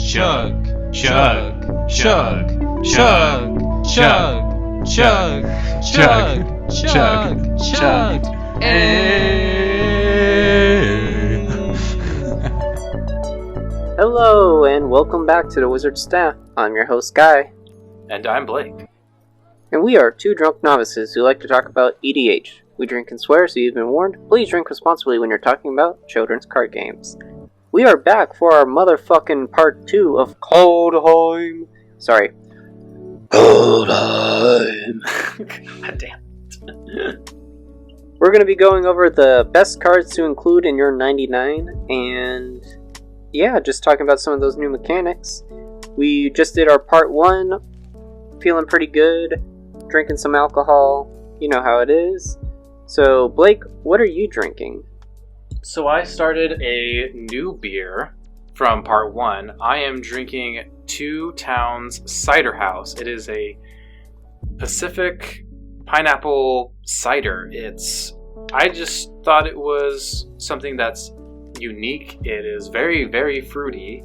chug, chug, chug, chug, chug, chug, chug, chug, chug, Hello, and welcome back to the Wizard Staff. I'm your host, Guy. And I'm Blake. And we are two drunk novices who like to talk about EDH. We drink and swear, so you've been warned. Please drink responsibly when you're talking about children's card games. We are back for our motherfucking part 2 of Kaldheim. Sorry. Kaldheim. God damn it. We're going to be going over the best cards to include in your 99, and yeah, just talking about some of those new mechanics. We just did our part 1, feeling pretty good, drinking some alcohol, you know how it is. So, Blake, what are you drinking? So I started a new beer from part 1. I am drinking Two Towns Cider House. It is a Pacific pineapple cider. I just thought it was something that's unique. It is very, very fruity.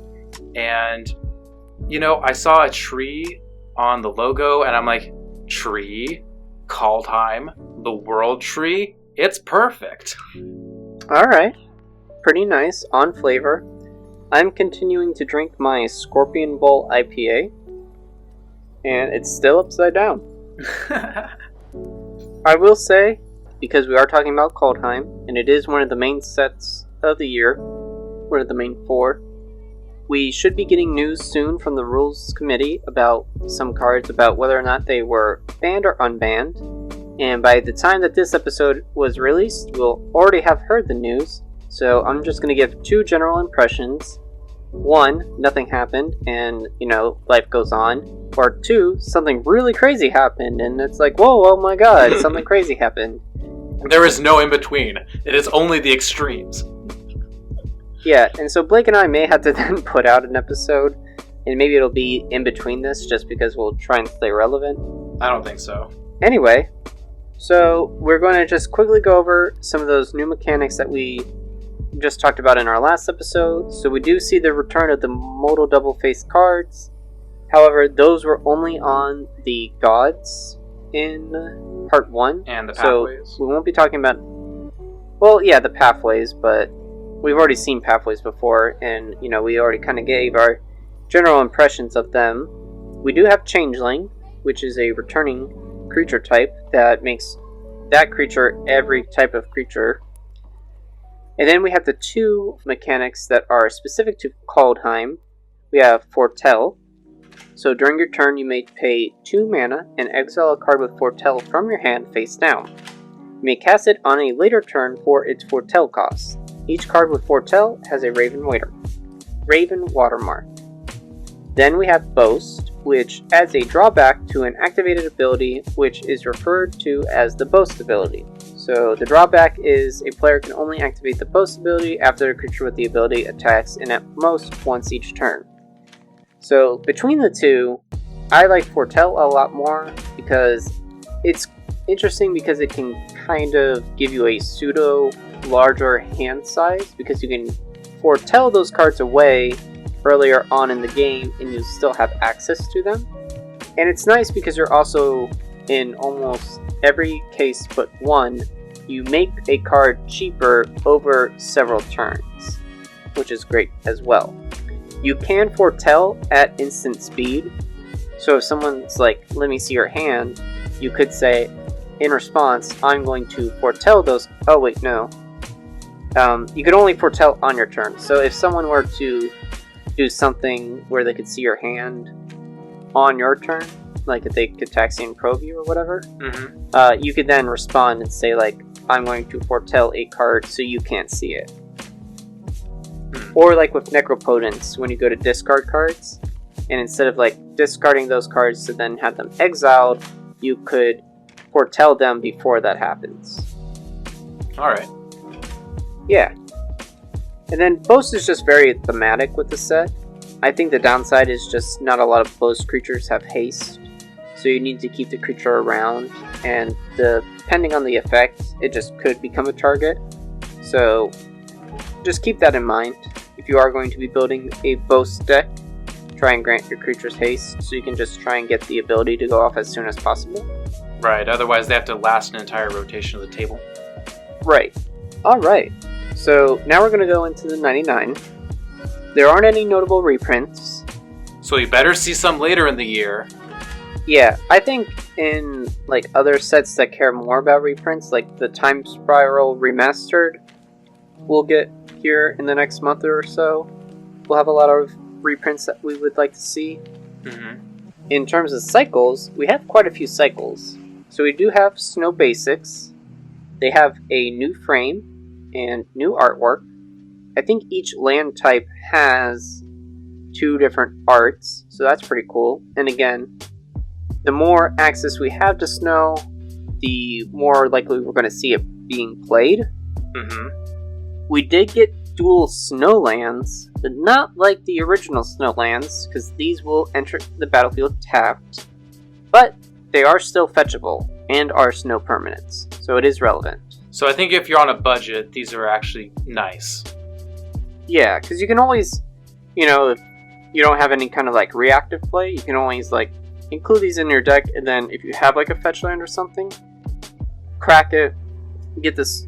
And, you know, I saw a tree on the logo and I'm like, tree? Kaldheim? The world tree? It's perfect. Alright, pretty nice, on flavor. I'm continuing to drink my Scorpion Bowl IPA, and it's still upside down. I will say, because we are talking about Kaldheim, and it is one of the main sets of the year, one of the main 4, we should be getting news soon from the Rules Committee about some cards, about whether or not they were banned or unbanned. And by the time that this episode was released, we'll already have heard the news. So I'm just going to give 2 general impressions. 1, nothing happened, and, you know, life goes on. Or 2, something really crazy happened, and it's like, whoa, oh my god, something crazy happened. There is no in between. It is only the extremes. Yeah, and so Blake and I may have to then put out an episode, and maybe it'll be in between this, just because we'll try and stay relevant. I don't think so. Anyway, so we're going to just quickly go over some of those new mechanics that we just talked about in our last episode. So we do see the return of the modal double-faced cards. However, those were only on the gods in part 1. And the pathways. So we won't be talking about... Well, yeah, the pathways, but we've already seen pathways before, and, you know, we already kind of gave our general impressions of them. We do have Changeling, which is a returning creature type that makes that creature every type of creature. And then we have the 2 mechanics that are specific to Kaldheim. We have Foretell. So during your turn you may pay 2 mana and exile a card with Foretell from your hand face down. You may cast it on a later turn for its Foretell cost. Each card with Foretell has a Raven watermark. Then we have Boast, which adds a drawback to an activated ability, which is referred to as the Boast ability. So the drawback is a player can only activate the Boast ability after a creature with the ability attacks, and at most once each turn. So between the 2, I like Foretell a lot more because it's interesting because it can kind of give you a pseudo larger hand size, because you can foretell those cards away earlier on in the game and you still have access to them. And it's nice because you're also, in almost every case but one, you make a card cheaper over several turns, which is great as well. You can foretell at instant speed, so if someone's like, let me see your hand, you could say, in response, I'm going to foretell those... Oh wait, no. You could only foretell on your turn, so if someone were to do something where they could see your hand on your turn, like if they could taxi and probe you or whatever, you could then respond and say, like, I'm going to foretell a card so you can't see it. Or like with Necropotence, when you go to discard cards, and instead of like discarding those cards to then have them exiled, you could foretell them before that happens. Alright. Yeah. And then Boast is just very thematic with the set. I think the downside is just not a lot of Boast creatures have haste, so you need to keep the creature around, and depending on the effect, it just could become a target. So just keep that in mind if you are going to be building a Boast deck. try and grant your creatures haste, so you can just try and get the ability to go off as soon as possible. Right, otherwise they have to last an entire rotation of the table. Right. Alright. So now we're going to go into the 99. There aren't any notable reprints. So you better see some later in the year. Yeah, I think in like other sets that care more about reprints, like the Time Spiral Remastered, we'll get here in the next month or so. We'll have a lot of reprints that we would like to see. Mm-hmm. In terms of cycles, we have quite a few cycles. So we do have Snow Basics. They have a new frame and new artwork. I think each land type has 2 different arts, so that's pretty cool. And again, the more access we have to snow, the more likely we're going to see it being played. Mm-hmm. We did get dual snowlands, but not like the original snowlands, because these will enter the battlefield tapped. But they are still fetchable, and are snow permanents, so it is relevant. So I think if you're on a budget, these are actually nice. Yeah, because you can always, if you don't have any kind of like reactive play, you can always like include these in your deck, and then if you have like a fetch land or something, crack it, get this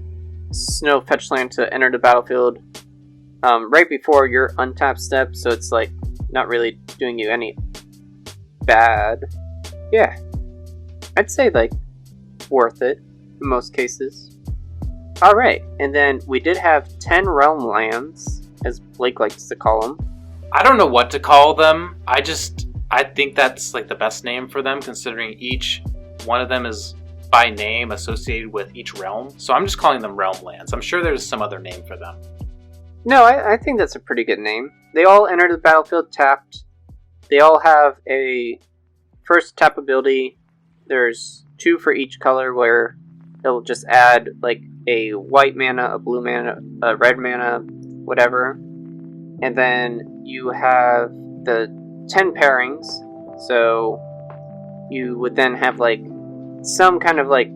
snow fetch land to enter the battlefield right before your untap step, so it's like not really doing you any bad. Yeah, I'd say like worth it in most cases. Alright, and then we did have 10 realm lands, as Blake likes to call them. I don't know what to call them. I think that's like the best name for them, considering each one of them is by name associated with each realm. So I'm just calling them realm lands. I'm sure there's some other name for them. No, I think that's a pretty good name. They all enter the battlefield tapped. They all have a first tap ability. There's 2 for each color, where it'll just add like a white mana, a blue mana, a red mana, whatever. And then you have the 10 pairings, so you would then have like some kind of like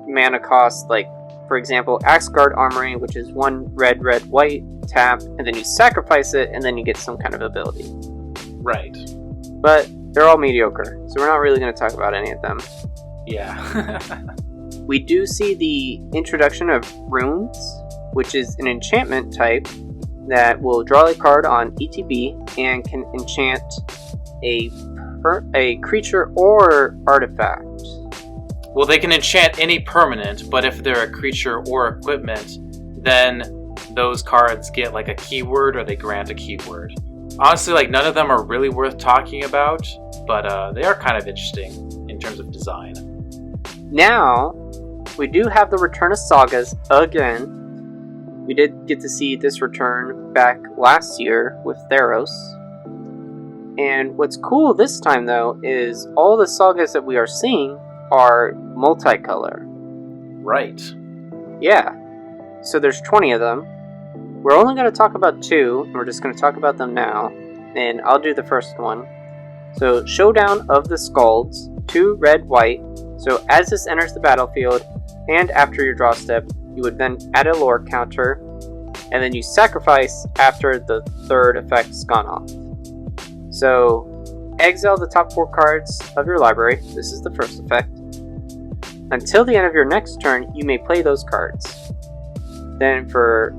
mana cost, like for example Axguard Armory, which is 1 red, white, tap, and then you sacrifice it, and then you get some kind of ability. Right. But they're all mediocre, so we're not really going to talk about any of them. Yeah. We do see the introduction of Runes, which is an enchantment type that will draw a card on ETB and can enchant a creature or artifact. Well, they can enchant any permanent, but if they're a creature or equipment, then those cards get like a keyword, or they grant a keyword. Honestly, like none of them are really worth talking about, but they are kind of interesting in terms of design. Now, we do have the return of Sagas again. We did get to see this return back last year with Theros. And what's cool this time, though, is all the Sagas that we are seeing are multicolor. Right. Yeah. So there's 20 of them. We're only going to talk about 2, and we're just going to talk about them now. And I'll do the first one. So, Showdown of the Scalds, 2 red, white. So as this enters the battlefield, and after your draw step, you would then add a lore counter, and then you sacrifice after the 3rd effect's gone off. So, exile the top 4 cards of your library. This is the first effect. Until the end of your next turn, you may play those cards. Then for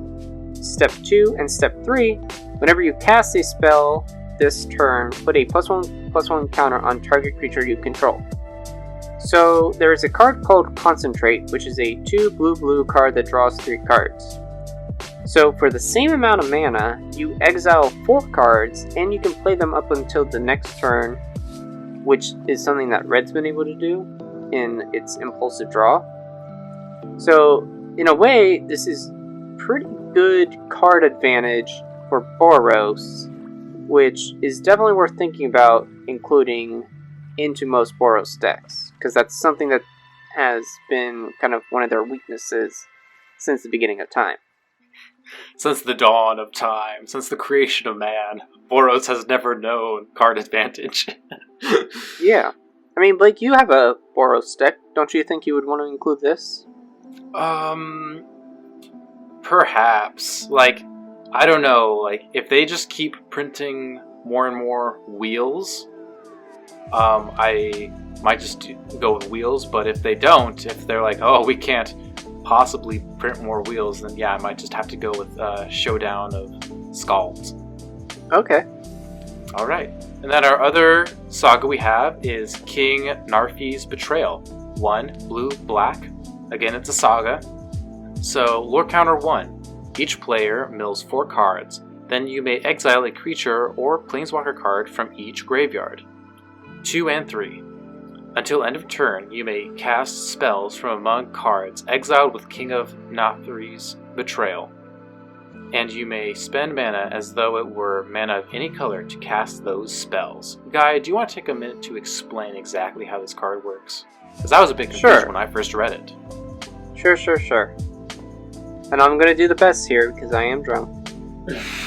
step 2 and step 3, whenever you cast a spell this turn, put a +1/+1 counter on target creature you control. So there is a card called Concentrate, which is a 2 blue card that draws 3 cards. So for the same amount of mana, you exile 4 cards, and you can play them up until the next turn, which is something that Red's been able to do in its impulsive draw. So in a way, this is pretty good card advantage for Boros, which is definitely worth thinking about including into most Boros decks, because that's something that has been kind of one of their weaknesses since the beginning of time. Since the dawn of time, since the creation of man, Boros has never known card advantage. Yeah. I mean, Blake, you have a Boros deck. Don't you think you would want to include this? Perhaps. Like, I don't know, like, if they just keep printing more and more wheels, I might just go with wheels. But if they don't, if they're like, oh, we can't possibly print more wheels, then yeah, I might just have to go with Showdown of Scalds. Okay. All right. And then our other saga we have is King Narfi's Betrayal. 1 blue, black. Again, it's a saga. So, lore counter 1. Each player mills 4 cards. Then you may exile a creature or planeswalker card from each graveyard. 2 and 3. Until end of turn, you may cast spells from among cards exiled with King of Narfi's Betrayal. And you may spend mana as though it were mana of any color to cast those spells. Guy, do you want to take a minute to explain exactly how this card works? Because that was a big confusion when I first read it. Sure. And I'm going to do the best here because I am drunk.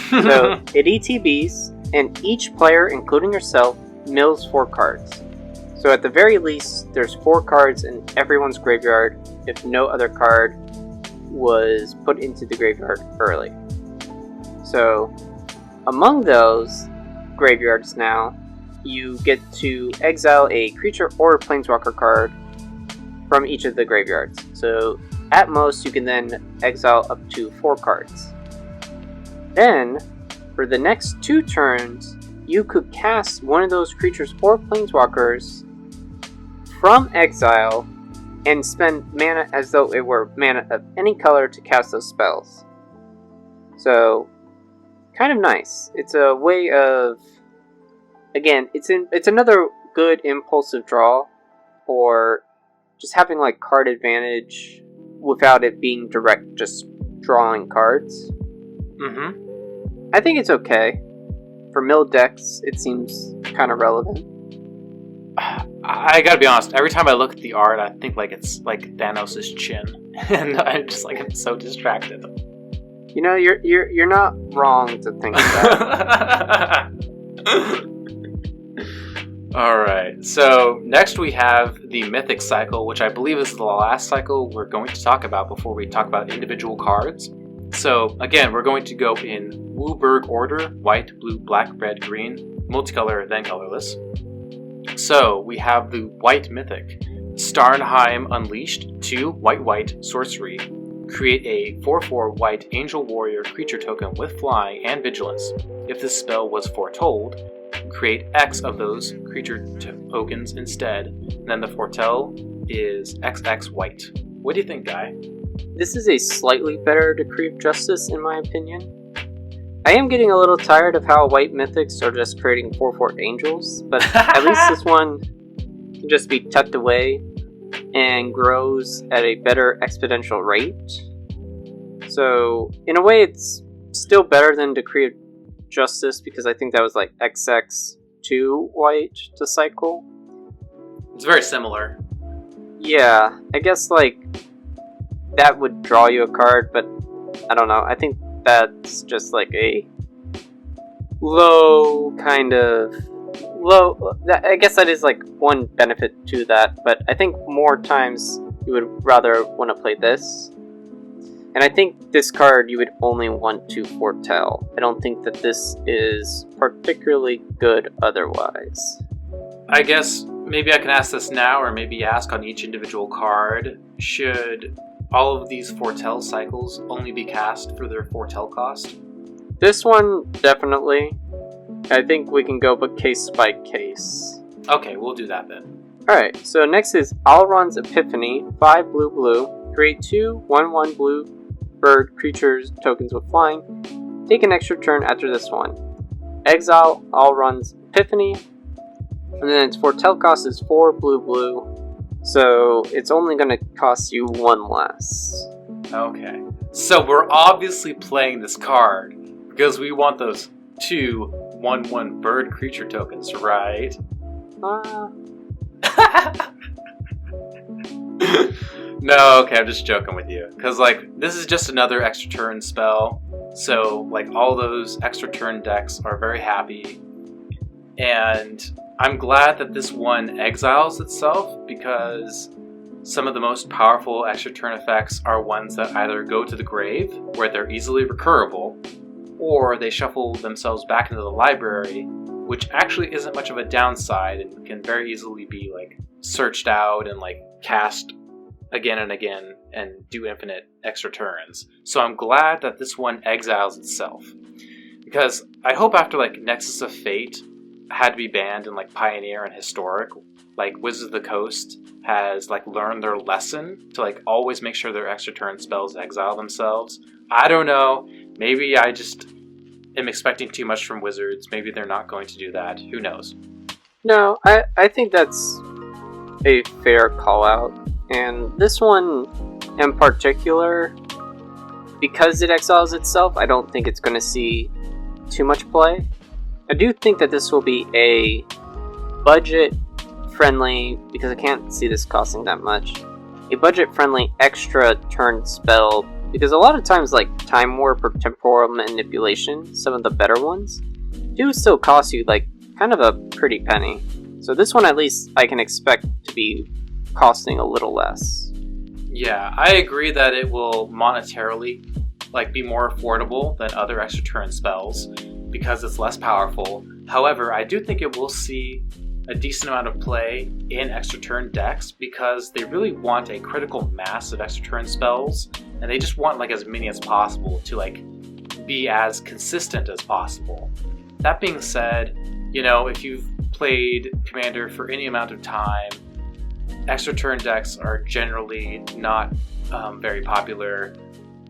So, it ETBs, and each player, including yourself, mills 4 cards. So at the very least, there's 4 cards in everyone's graveyard if no other card was put into the graveyard early. So, among those graveyards now, you get to exile a creature or a planeswalker card from each of the graveyards. So, at most, you can then exile up to 4 cards. Then, for the next 2 turns, you could cast one of those creatures or planeswalkers from exile and spend mana as though it were mana of any color to cast those spells. So, kind of nice. It's a way of, again, it's another good impulsive draw, or just having like card advantage without it being direct, just drawing cards. I think it's okay. For mill decks, it seems kind of relevant. I gotta be honest, every time I look at the art, I think like it's like Thanos' chin. And I'm just like, I'm so distracted. You know, you're not wrong to think that. Alright, so next we have the Mythic cycle, which I believe is the last cycle we're going to talk about before we talk about individual cards. So again, we're going to go in Wooburg order: white, blue, black, red, green, multicolor, then colorless. So we have the white mythic, Starhelm Unleashed, 2 white sorcery. Create a 4/4 white angel warrior creature token with flying and vigilance. If this spell was foretold, create X of those creature tokens instead. And then the foretell is XX white. What do you think, Guy? This is a slightly better Decree of Justice, in my opinion. I am getting a little tired of how white mythics are just creating 4/4 angels, but at least this one can just be tucked away and grows at a better exponential rate. So, in a way, it's still better than Decree of Justice, because I think that was like XX2 white to cycle. It's very similar. Yeah, I guess like that would draw you a card, but I don't know. I think that's just like a low kind of low. I guess that is like one benefit to that, but I think more times you would rather want to play this. And I think this card you would only want to foretell. I don't think that this is particularly good otherwise. I guess maybe I can ask this now, or maybe ask on each individual card. Should all of these foretell cycles only be cast for their foretell cost? This one, definitely. I think we can go but case by case. Okay, we'll do that then. Alright, so next is Runs Epiphany, 5 blue. Create 2 1/1 blue bird creatures tokens with flying. Take an extra turn after this one. Exile Runs Epiphany. And then its foretell cost is 4 blue. So it's only going to cost you 1 less. Okay. So we're obviously playing this card because we want those 2 1/1 bird creature tokens, right? No, okay, I'm just joking with you. Because, like, this is just another extra turn spell. So, like, all those extra turn decks are very happy. And I'm glad that this one exiles itself, because some of the most powerful extra turn effects are ones that either go to the grave, where they're easily recurable, or they shuffle themselves back into the library, which actually isn't much of a downside and can very easily be like searched out and like cast again and again and do infinite extra turns. So I'm glad that this one exiles itself, because I hope after like Nexus of Fate had to be banned in like Pioneer and Historic, like Wizards of the Coast has like learned their lesson to like always make sure their extra turn spells exile themselves. I don't know, maybe I just am expecting too much from Wizards. Maybe they're not going to do that. Who knows? No, I think that's a fair call out. And this one in particular, because it exiles itself, I don't think it's going to see too much play. I do think that this will be a budget friendly, because I can't see this costing that much, a budget friendly extra turn spell, because a lot of times like Time Warp or Temporal Manipulation, some of the better ones, do still cost you like kind of a pretty penny. So this one at least I can expect to be costing a little less. Yeah, I agree that it will monetarily like be more affordable than other extra turn spells because it's less powerful. However, I do think it will see a decent amount of play in extra turn decks because they really want a critical mass of extra turn spells, and they just want like as many as possible to like be as consistent as possible. That being said, you know, if you've played Commander for any amount of time, extra turn decks are generally not very popular.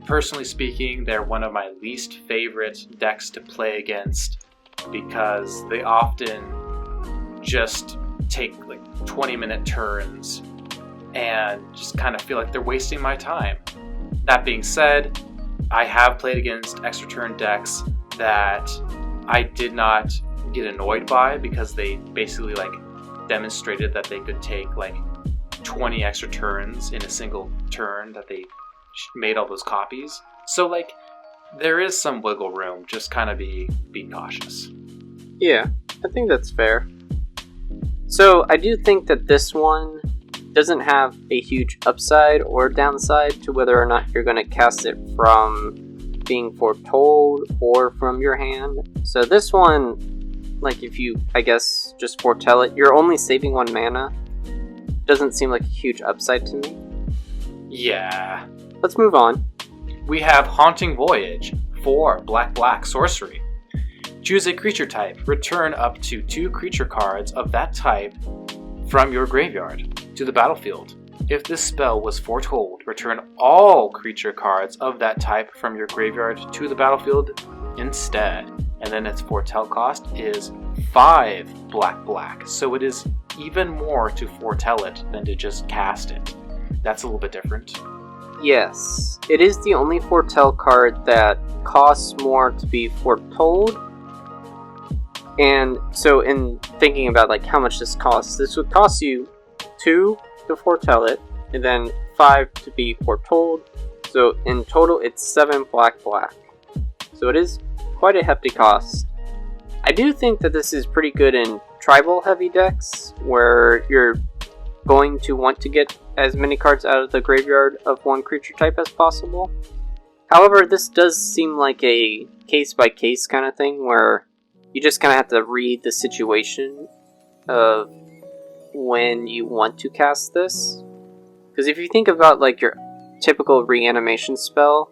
Personally speaking, they're one of my least favorite decks to play against because they often just take like 20-minute turns and just kind of feel like they're wasting my time. That being said, I have played against extra turn decks that I did not get annoyed by because they basically like demonstrated that they could take like 20 extra turns in a single turn that they made all those copies. So like there is some wiggle room, just kind of be cautious. Yeah, I think that's fair. So I do think that this one doesn't have a huge upside or downside to whether or not you're going to cast it from being foretold or from your hand. So this one, like if you, I guess, just foretell it, you're only saving 1 mana. Doesn't seem like a huge upside to me. Yeah. Let's move on. We have Haunting Voyage, 4 black sorcery. Choose a creature type. Return up to 2 creature cards of that type from your graveyard to the battlefield. If this spell was foretold, return all creature cards of that type from your graveyard to the battlefield instead. And then its foretell cost is 5 black. So it is even more to foretell it than to just cast it. That's a little bit different. Yes, it is the only foretell card that costs more to be foretold. And so in thinking about like how much this costs, this would cost you 2 to foretell it, and then 5 to be foretold. So in total it's 7 black. So it is quite a hefty cost. I do think that this is pretty good in tribal heavy decks where you're going to want to get as many cards out of the graveyard of one creature type as possible. However, this does seem like a case by case kind of thing where you just kind of have to read the situation of when you want to cast this. Because if you think about like your typical reanimation spell,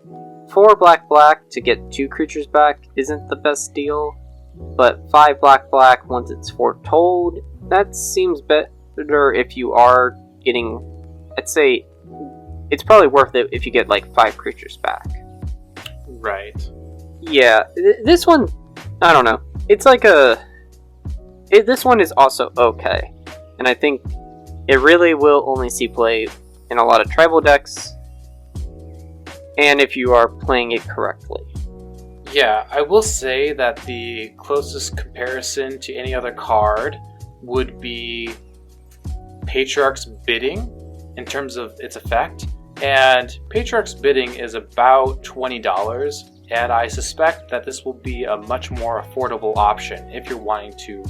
4 black to get 2 creatures back isn't the best deal, but 5 black once it's foretold, that seems better if you are getting, I'd say, it's probably worth it if you get like 5 creatures back. Right. Yeah, this one, I don't know. It's like this one is also okay. And I think it really will only see play in a lot of tribal decks, and if you are playing it correctly. Yeah, I will say that the closest comparison to any other card would be Patriarch's Bidding in terms of its effect. And Patriarch's Bidding is about $20, and I suspect that this will be a much more affordable option if you're wanting to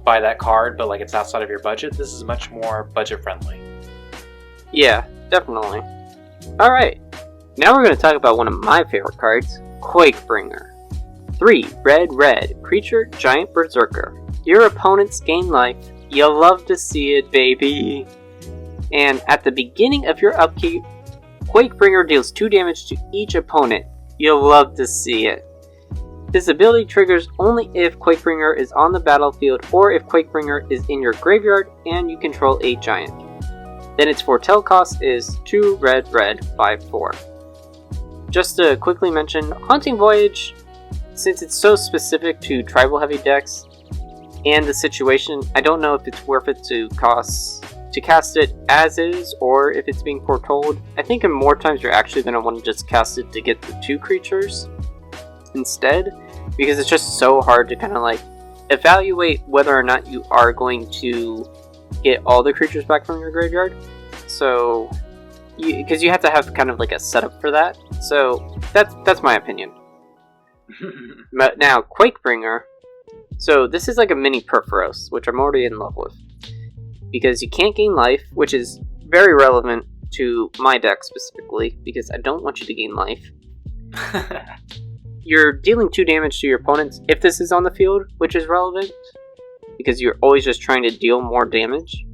buy that card, but like it's outside of your budget. This is much more budget friendly. Yeah, definitely. Alright, now we're going to talk about one of my favorite cards, Quakebringer. 3 red, creature, giant berserker. Your opponents gain life. You'll love to see it, baby. And at the beginning of your upkeep, Quakebringer deals 2 damage to each opponent. You'll love to see it. This ability triggers only if Quakebringer is on the battlefield or if Quakebringer is in your graveyard and you control a giant. Then its foretell cost is 2 red, 5/4. Just to quickly mention, Haunting Voyage, since it's so specific to tribal heavy decks and the situation, I don't know if it's worth it to cast it as is or if it's being foretold. I think in more times you're actually going to want to just cast it to get the 2 creatures instead, because it's just so hard to kind of like evaluate whether or not you are going to get all the creatures back from your graveyard. So, because you have to have kind of like a setup for that. So that's my opinion. But now Quakebringer. So this is like a mini Peripheros, which I'm already in love with, because you can't gain life, which is very relevant to my deck specifically, because I don't want you to gain life. You're dealing 2 damage to your opponents if this is on the field, which is relevant, because you're always just trying to deal more damage.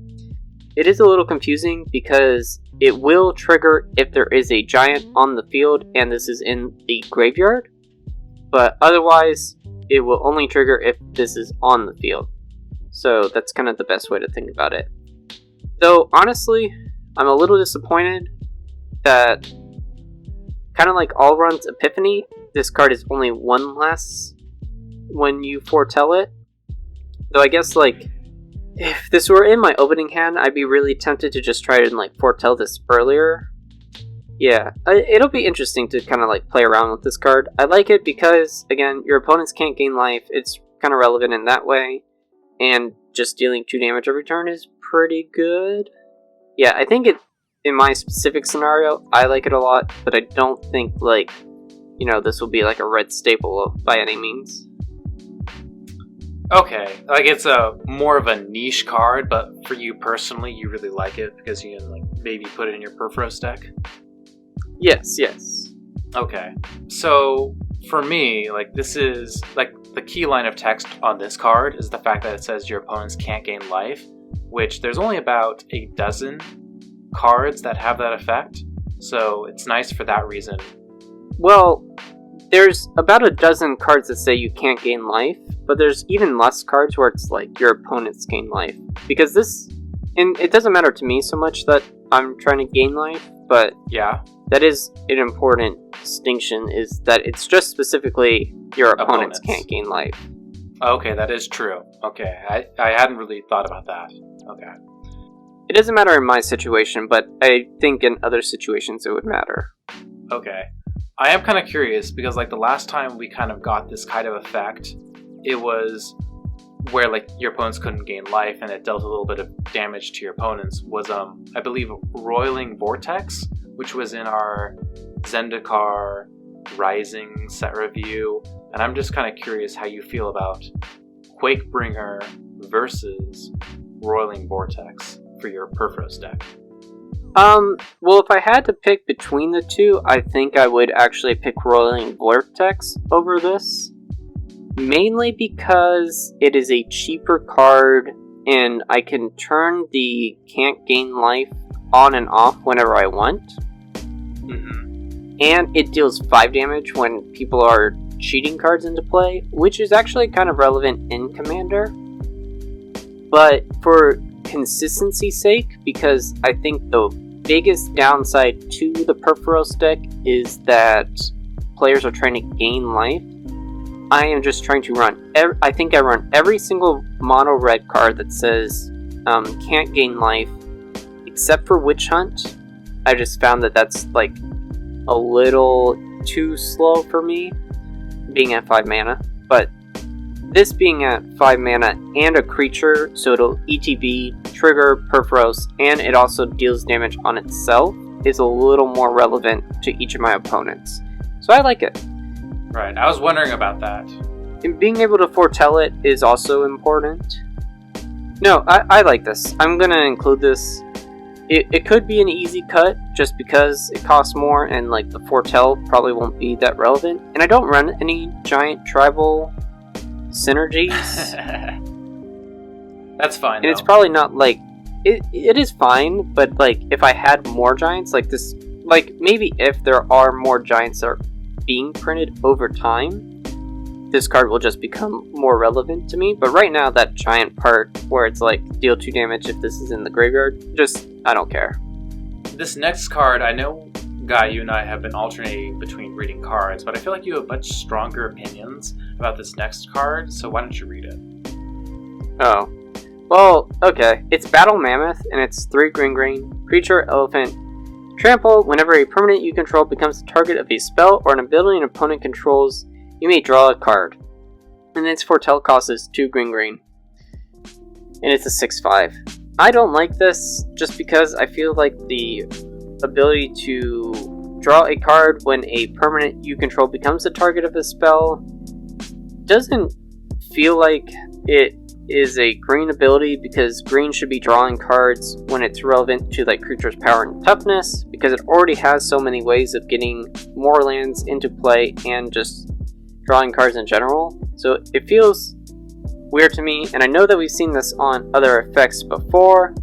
It is a little confusing because it will trigger if there is a giant on the field and this is in the graveyard, but otherwise it will only trigger if this is on the field. So that's kind of the best way to think about it. Though honestly, I'm a little disappointed that, kind of like all Runs Epiphany, this card is only 1 less when you foretell it. Though I guess like, if this were in my opening hand, I'd be really tempted to just try to like foretell this earlier. Yeah, it'll be interesting to kind of like play around with this card. I like it because, again, your opponents can't gain life. It's kind of relevant in that way. And just dealing 2 damage every turn is pretty good. Yeah, I think in my specific scenario, I like it a lot, but I don't think like, you know, this will be like a red staple by any means. Okay, like it's a more of a niche card, but for you personally, you really like it because you can like maybe put it in your Peripheral Stick? Yes. Okay, so for me, like this is like the key line of text on this card is the fact that it says your opponents can't gain life, which there's only about a dozen cards that have that effect, so it's nice for that reason. Well, there's about a dozen cards that say you can't gain life, but there's even less cards where it's like your opponents gain life. Because this, and it doesn't matter to me so much that I'm trying to gain life, but yeah, that is an important distinction, is that it's just specifically your opponents can't gain life. Okay, that is true. Okay, I hadn't really thought about that. Okay. It doesn't matter in my situation, but I think in other situations it would matter. Okay. I am kind of curious because like the last time we kind of got this kind of effect, it was where like your opponents couldn't gain life and it dealt a little bit of damage to your opponents, was I believe Roiling Vortex, which was in our Zendikar Rising set review, and I'm just kind of curious how you feel about Quakebringer versus Roiling Vortex for your Peripheral deck. Well, if I had to pick between the two, I think I would actually pick Roiling Vortex over this. Mainly because it is a cheaper card, and I can turn the can't gain life on and off whenever I want. Mm-hmm. And it deals 5 damage when people are cheating cards into play, which is actually kind of relevant in Commander. But for consistency's sake, because I think the biggest downside to the Peripheral Stick is that players are trying to gain life. I am just trying to run, I think I run every single mono red card that says can't gain life, except for Witch Hunt. I just found that that's like a little too slow for me, being at 5 mana. But this being at 5 mana and a creature, so it'll ETB, trigger, Peripheros, and it also deals damage on itself, is a little more relevant to each of my opponents. So I like it. Right, I was wondering about that. And being able to foretell it is also important. No, I like this. I'm gonna include this it could be an easy cut just because it costs more and like the foretell probably won't be that relevant. And I don't run any giant tribal synergies. That's fine. And it's probably not like it is fine, but like if I had more giants like this, like maybe if there are more giants that are being printed over time, this card will just become more relevant to me. But right now, that giant part where it's like deal 2 damage if this is in the graveyard, just I don't care. This next card, I know, Guy, you and I have been alternating between reading cards, but I feel like you have much stronger opinions about this next card, so why don't you read it? Oh. Well, okay. It's Battle Mammoth, and it's 3 green, creature, elephant, trample. Whenever a permanent you control becomes the target of a spell or an ability an opponent controls, you may draw a card. And its foretell cost is 2 green. And it's a 6/5. I don't like this just because I feel like the ability to draw a card when a permanent you control becomes the target of a spell doesn't feel like it is a green ability, because green should be drawing cards when it's relevant to like creature's power and toughness, because it already has so many ways of getting more lands into play and just drawing cards in general. So it feels weird to me, and I know that we've seen this on other effects before,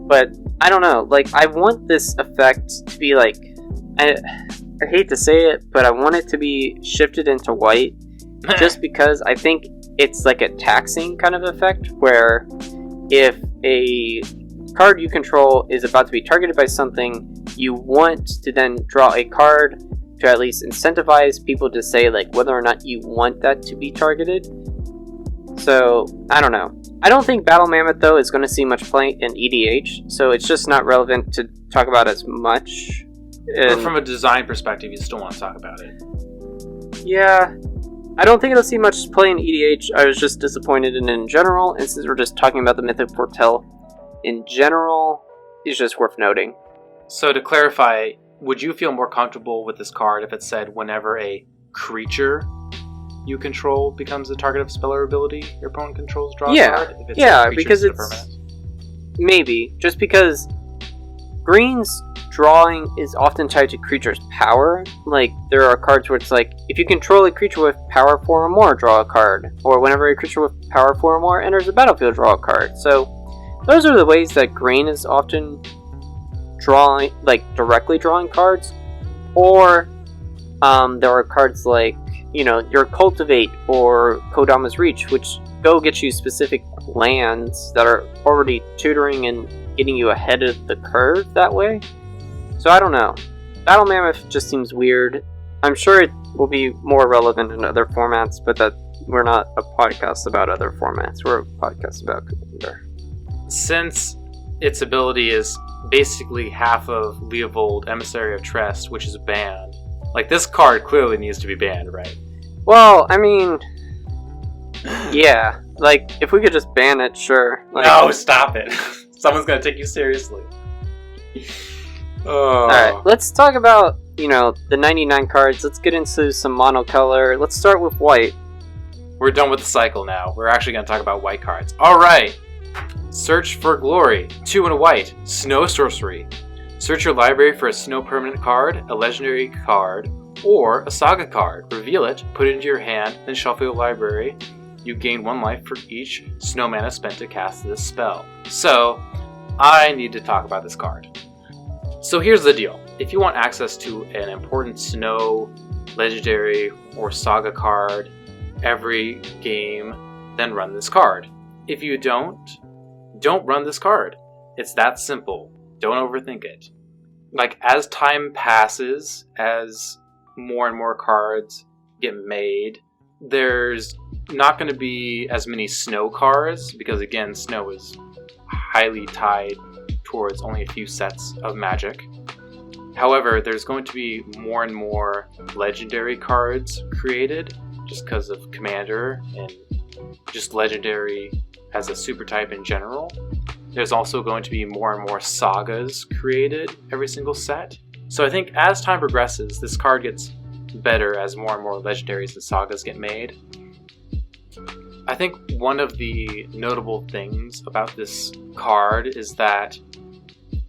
but I don't know, like I want this effect to be like, I hate to say it, but I want it to be shifted into white just because I think it's like a taxing kind of effect, where if a card you control is about to be targeted by something, you want to then draw a card to at least incentivize people to say like whether or not you want that to be targeted. So, I don't know. I don't think Battle Mammoth though is going to see much play in EDH, so it's just not relevant to talk about as much. But from a design perspective, you still want to talk about it. Yeah. I don't think it'll see much play in EDH. I was just disappointed in general, and since we're just talking about the Mythic Foretell in general, it's just worth noting. So to clarify, would you feel more comfortable with this card if it said whenever a creature you control becomes the target of spell or ability your opponent controls, draw a card? If it's because it's... Maybe. Just because green's drawing is often tied to creature's power. Like, there are cards where it's like, if you control a creature with power 4 or more, draw a card. Or whenever a creature with power 4 or more enters the battlefield, draw a card. So, those are the ways that green is often drawing, like, directly drawing cards. Or, there are cards like, you know, your Cultivate or Kodama's Reach, which go get you specific lands that are already tutoring and getting you ahead of the curve that way. So I don't know. Battle Mammoth just seems weird. I'm sure it will be more relevant in other formats, but that we're not a podcast about other formats. We're a podcast about Quakebringer. Since its ability is basically half of Leovold, Emissary of Trest, which is banned, like this card clearly needs to be banned, right? Well, I mean, yeah. Like, if we could just ban it, sure. Like, no, stop it. Someone's gonna take you seriously. Oh. Alright, let's talk about, you know, the 99 cards. Let's get into some monocolor. Let's start with white. We're done with the cycle now. We're actually going to talk about white cards. Alright! Search for Glory. 2 and a white. Snow Sorcery. Search your library for a snow permanent card, a legendary card, or a saga card. Reveal it, put it into your hand, then shuffle your library. You gain 1 life for each snow mana spent to cast this spell. So, I need to talk about this card. So here's the deal. If you want access to an important snow, legendary, or saga card every game, then run this card. If you don't run this card. It's that simple. Don't overthink it. Like, as time passes, as more and more cards get made, there's not going to be as many snow cards, because again, snow is highly tied towards only a few sets of Magic. However, there's going to be more and more legendary cards created, just because of Commander and just legendary as a super type in general. There's also going to be more and more sagas created every single set. So I think as time progresses, this card gets better as more and more legendaries and sagas get made. I think one of the notable things about this card is that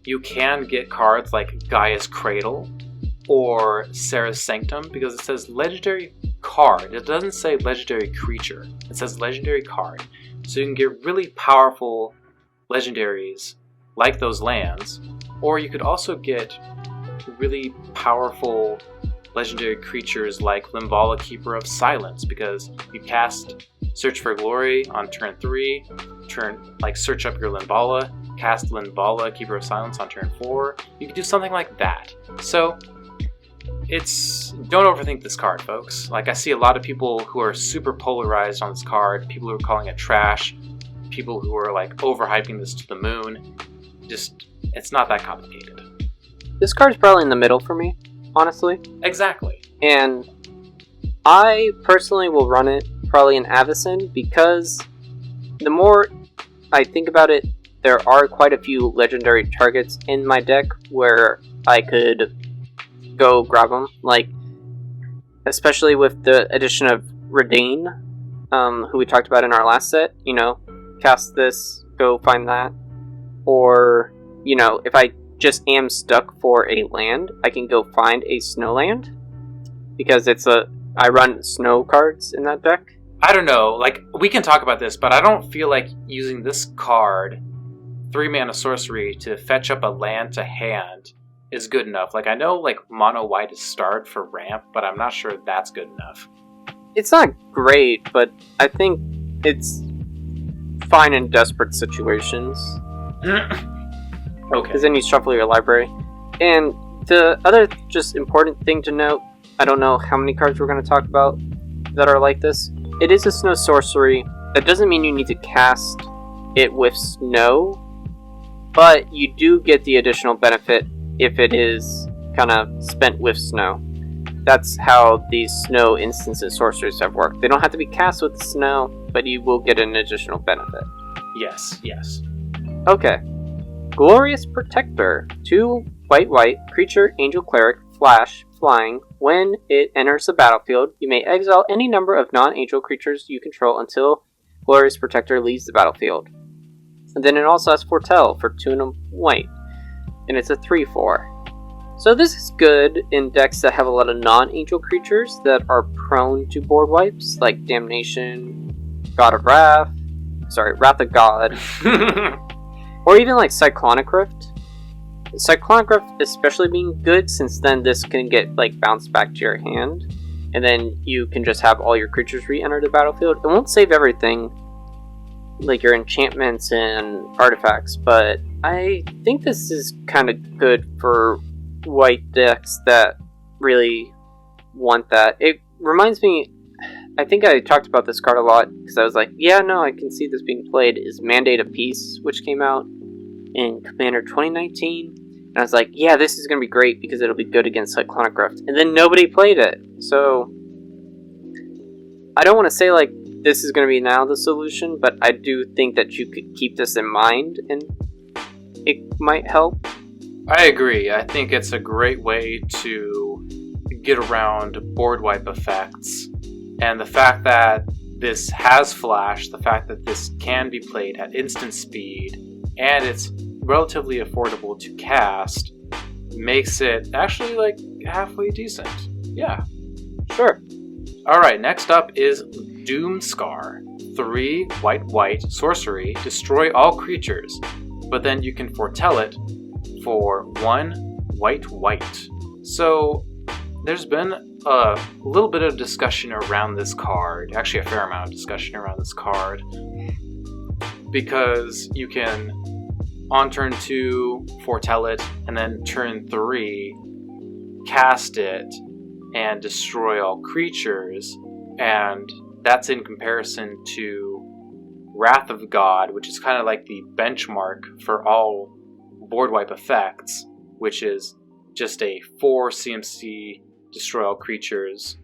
you can get cards like Gaia's Cradle or Sarah's Sanctum, because it says legendary card. It doesn't say legendary creature. It says legendary card. So you can get really powerful legendaries like those lands, or you could also get really powerful legendary creatures like Limbala, Keeper of Silence, because you cast Search for Glory on turn 3, search up your Limbala, cast Limbala, Keeper of Silence on turn 4. You can do something like that. So don't overthink this card, folks. Like, I see a lot of people who are super polarized on this card, people who are calling it trash, people who are like overhyping this to the moon. It's not that complicated. This card's probably in the middle for me, honestly. Exactly. And I personally will run it probably in Avacyn, because the more I think about it, there are quite a few legendary targets in my deck where I could go grab them, like especially with the addition of Redane, who we talked about in our last set. Cast this, go find that, or if I just am stuck for a land, I can go find a snow land, because I run snow cards in that deck. I don't know, like, we can talk about this, but I don't feel like using this card, 3-mana sorcery, to fetch up a land to hand is good enough. Like, I know, like, mono white is starred for ramp, but I'm not sure that's good enough. It's not great, but I think it's fine in desperate situations. Okay. Because then you shuffle your library. And the other just important thing to note, I don't know how many cards we're going to talk about that are like this. It is a snow sorcery. That doesn't mean you need to cast it with snow, but you do get the additional benefit if it is kind of spent with snow. That's how these snow instants and sorceries have worked. They don't have to be cast with snow, but you will get an additional benefit. Yes. Okay. Glorious Protector. 2 white, creature, angel, cleric, flash, flying. When it enters the battlefield, you may exile any number of non-angel creatures you control until Glorious Protector leaves the battlefield. And then it also has Foretell for 2 and a white. And it's a 3/4. So this is good in decks that have a lot of non-angel creatures that are prone to board wipes, like Damnation, Wrath of God, or even like Cyclonic Rift. Cyclonic Rift especially being good, since then this can get like bounced back to your hand, and then you can just have all your creatures re-enter the battlefield. It won't save everything, like your enchantments and artifacts, but I think this is kind of good for white decks that really want that. It reminds me, I think I talked about this card a lot, because I was like, yeah, no, I can see this being played, is Mandate of Peace, which came out in Commander 2019. And I was like, yeah, this is going to be great, because it'll be good against Cyclonic Rift. And then nobody played it. So I don't want to say like this is going to be now the solution, but I do think that you could keep this in mind and it might help. I agree. I think it's a great way to get around board wipe effects. And the fact that this has flash, the fact that this can be played at instant speed, and it's relatively affordable to cast, makes it actually like halfway decent. Yeah. Sure. Alright, next up is Doomscar. 3 white sorcery, destroy all creatures, but then you can foretell it for 1 white. So there's been a little bit of discussion around this card, actually a fair amount of discussion around this card, because you can on turn 2 foretell it, and then turn 3 cast it and destroy all creatures, and that's in comparison to Wrath of God, which is kind of like the benchmark for all board wipe effects, which is just a 4 CMC destroy all creatures.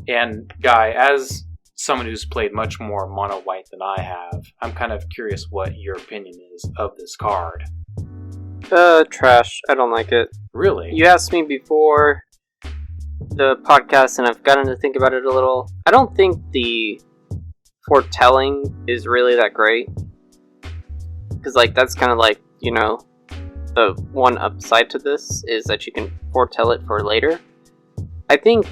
And Guy, as someone who's played much more mono white than I have, I'm kind of curious what your opinion is of this card. Trash. I don't like it. Really? You asked me before the podcast, and I've gotten to think about it a little. I don't think the foretelling is really that great, because like that's kind of like, you know, the one upside to this is that you can foretell it for later. I think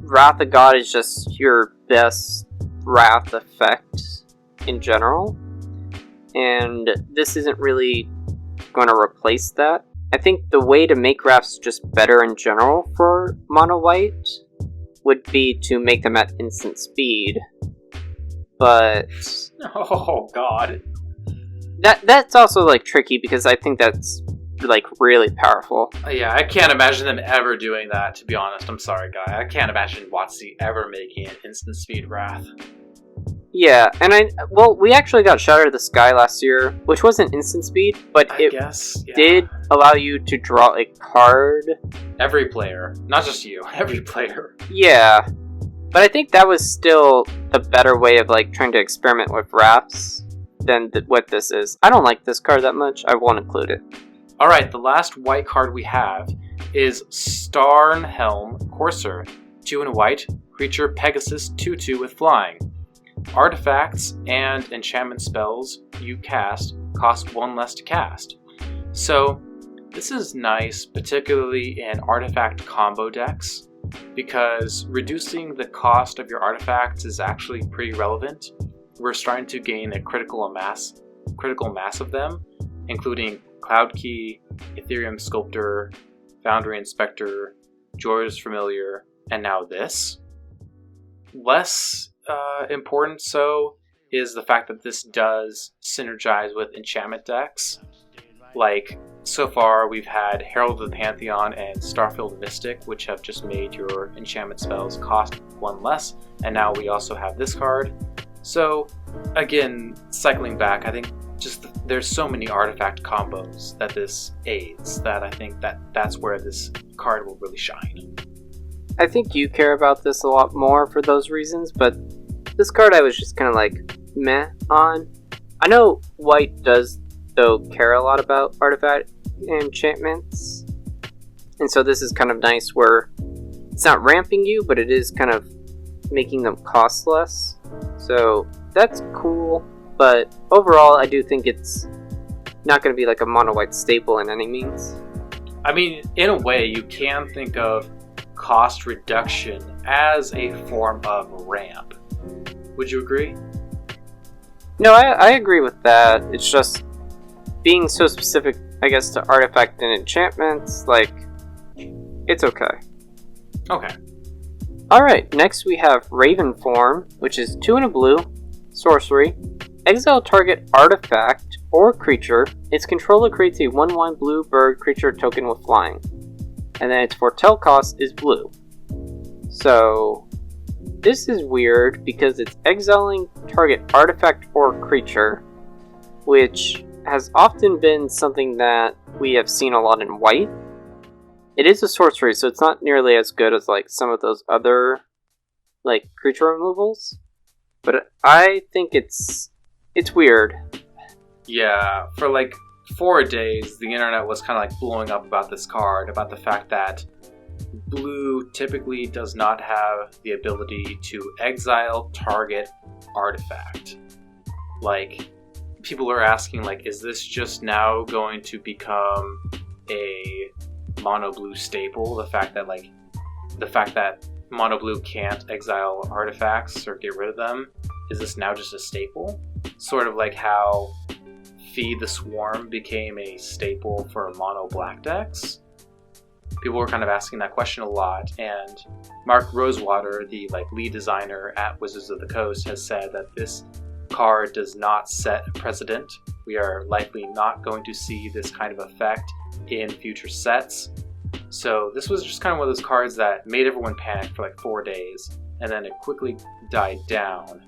Wrath of God is just your best Wrath effect in general, and this isn't really going to replace that. I think the way to make Wraths just better in general for mono white would be to make them at instant speed, but Oh god. that's also like tricky because I think that's like really powerful. Yeah, I can't imagine them ever doing that, to be honest. I'm sorry, guy. I can't imagine WotC ever making an instant speed Wrath. Yeah, and we actually got Shatter the Sky last year, which wasn't instant speed, but I guess, yeah. did allow you to draw a card. Every player. Not just you. Every player. Yeah, but I think that was still a better way of like trying to experiment with wraps than what this is. I don't like this card that much. I won't include it. Alright, the last white card we have is Starhelm, Coarser. 2 and a white, creature Pegasus 2/2 with flying. Artifacts and enchantment spells you cast cost 1 less to cast. So, this is nice, particularly in artifact combo decks, because reducing the cost of your artifacts is actually pretty relevant. We're starting to gain a critical mass of them, including Cloud Key, Ethereum Sculptor, Foundry Inspector, Jor's Familiar, and now this. Less important so is the fact that this does synergize with enchantment decks. Like, so far we've had Herald of the Pantheon and Starfield Mystic, which have just made your enchantment spells cost 1 less, and now we also have this card. So, again, cycling back, I think just there's so many artifact combos that this aids that I think that's where this card will really shine. I think you care about this a lot more for those reasons, but this card I was just kind of like meh on. I know white does though care a lot about artifact enchantments, and so this is kind of nice where it's not ramping you, but it is kind of making them cost less. So that's cool, but overall I do think it's not going to be like a mono white staple in any means. I mean, in a way, you can think of cost reduction as a form of ramp. Would you agree? No, I agree with that. It's just being so specific, I guess, to artifact and enchantments, like, it's okay. Okay. Alright, next we have Raven Form, which is 2 and a blue, sorcery. Exile target artifact or creature. Its controller creates a 1/1 blue bird creature token with flying. And then its foretell cost is blue. So, this is weird because it's exiling target artifact or creature, which has often been something that we have seen a lot in white. It is a sorcery, so it's not nearly as good as like some of those other like creature removals. But I think it's weird. Yeah, for like 4 days, the internet was kind of like blowing up about this card, about the fact that blue typically does not have the ability to exile target artifact. Like, people are asking, like, is this just now going to become a mono blue staple? The fact that mono blue can't exile artifacts or get rid of them, is this now just a staple? Sort of like how Feed the Swarm became a staple for mono black decks. People were kind of asking that question a lot, and Mark Rosewater, the lead designer at Wizards of the Coast, has said that this card does not set a precedent. We are likely not going to see this kind of effect in future sets. So this was just kind of one of those cards that made everyone panic for like 4 days, and then it quickly died down.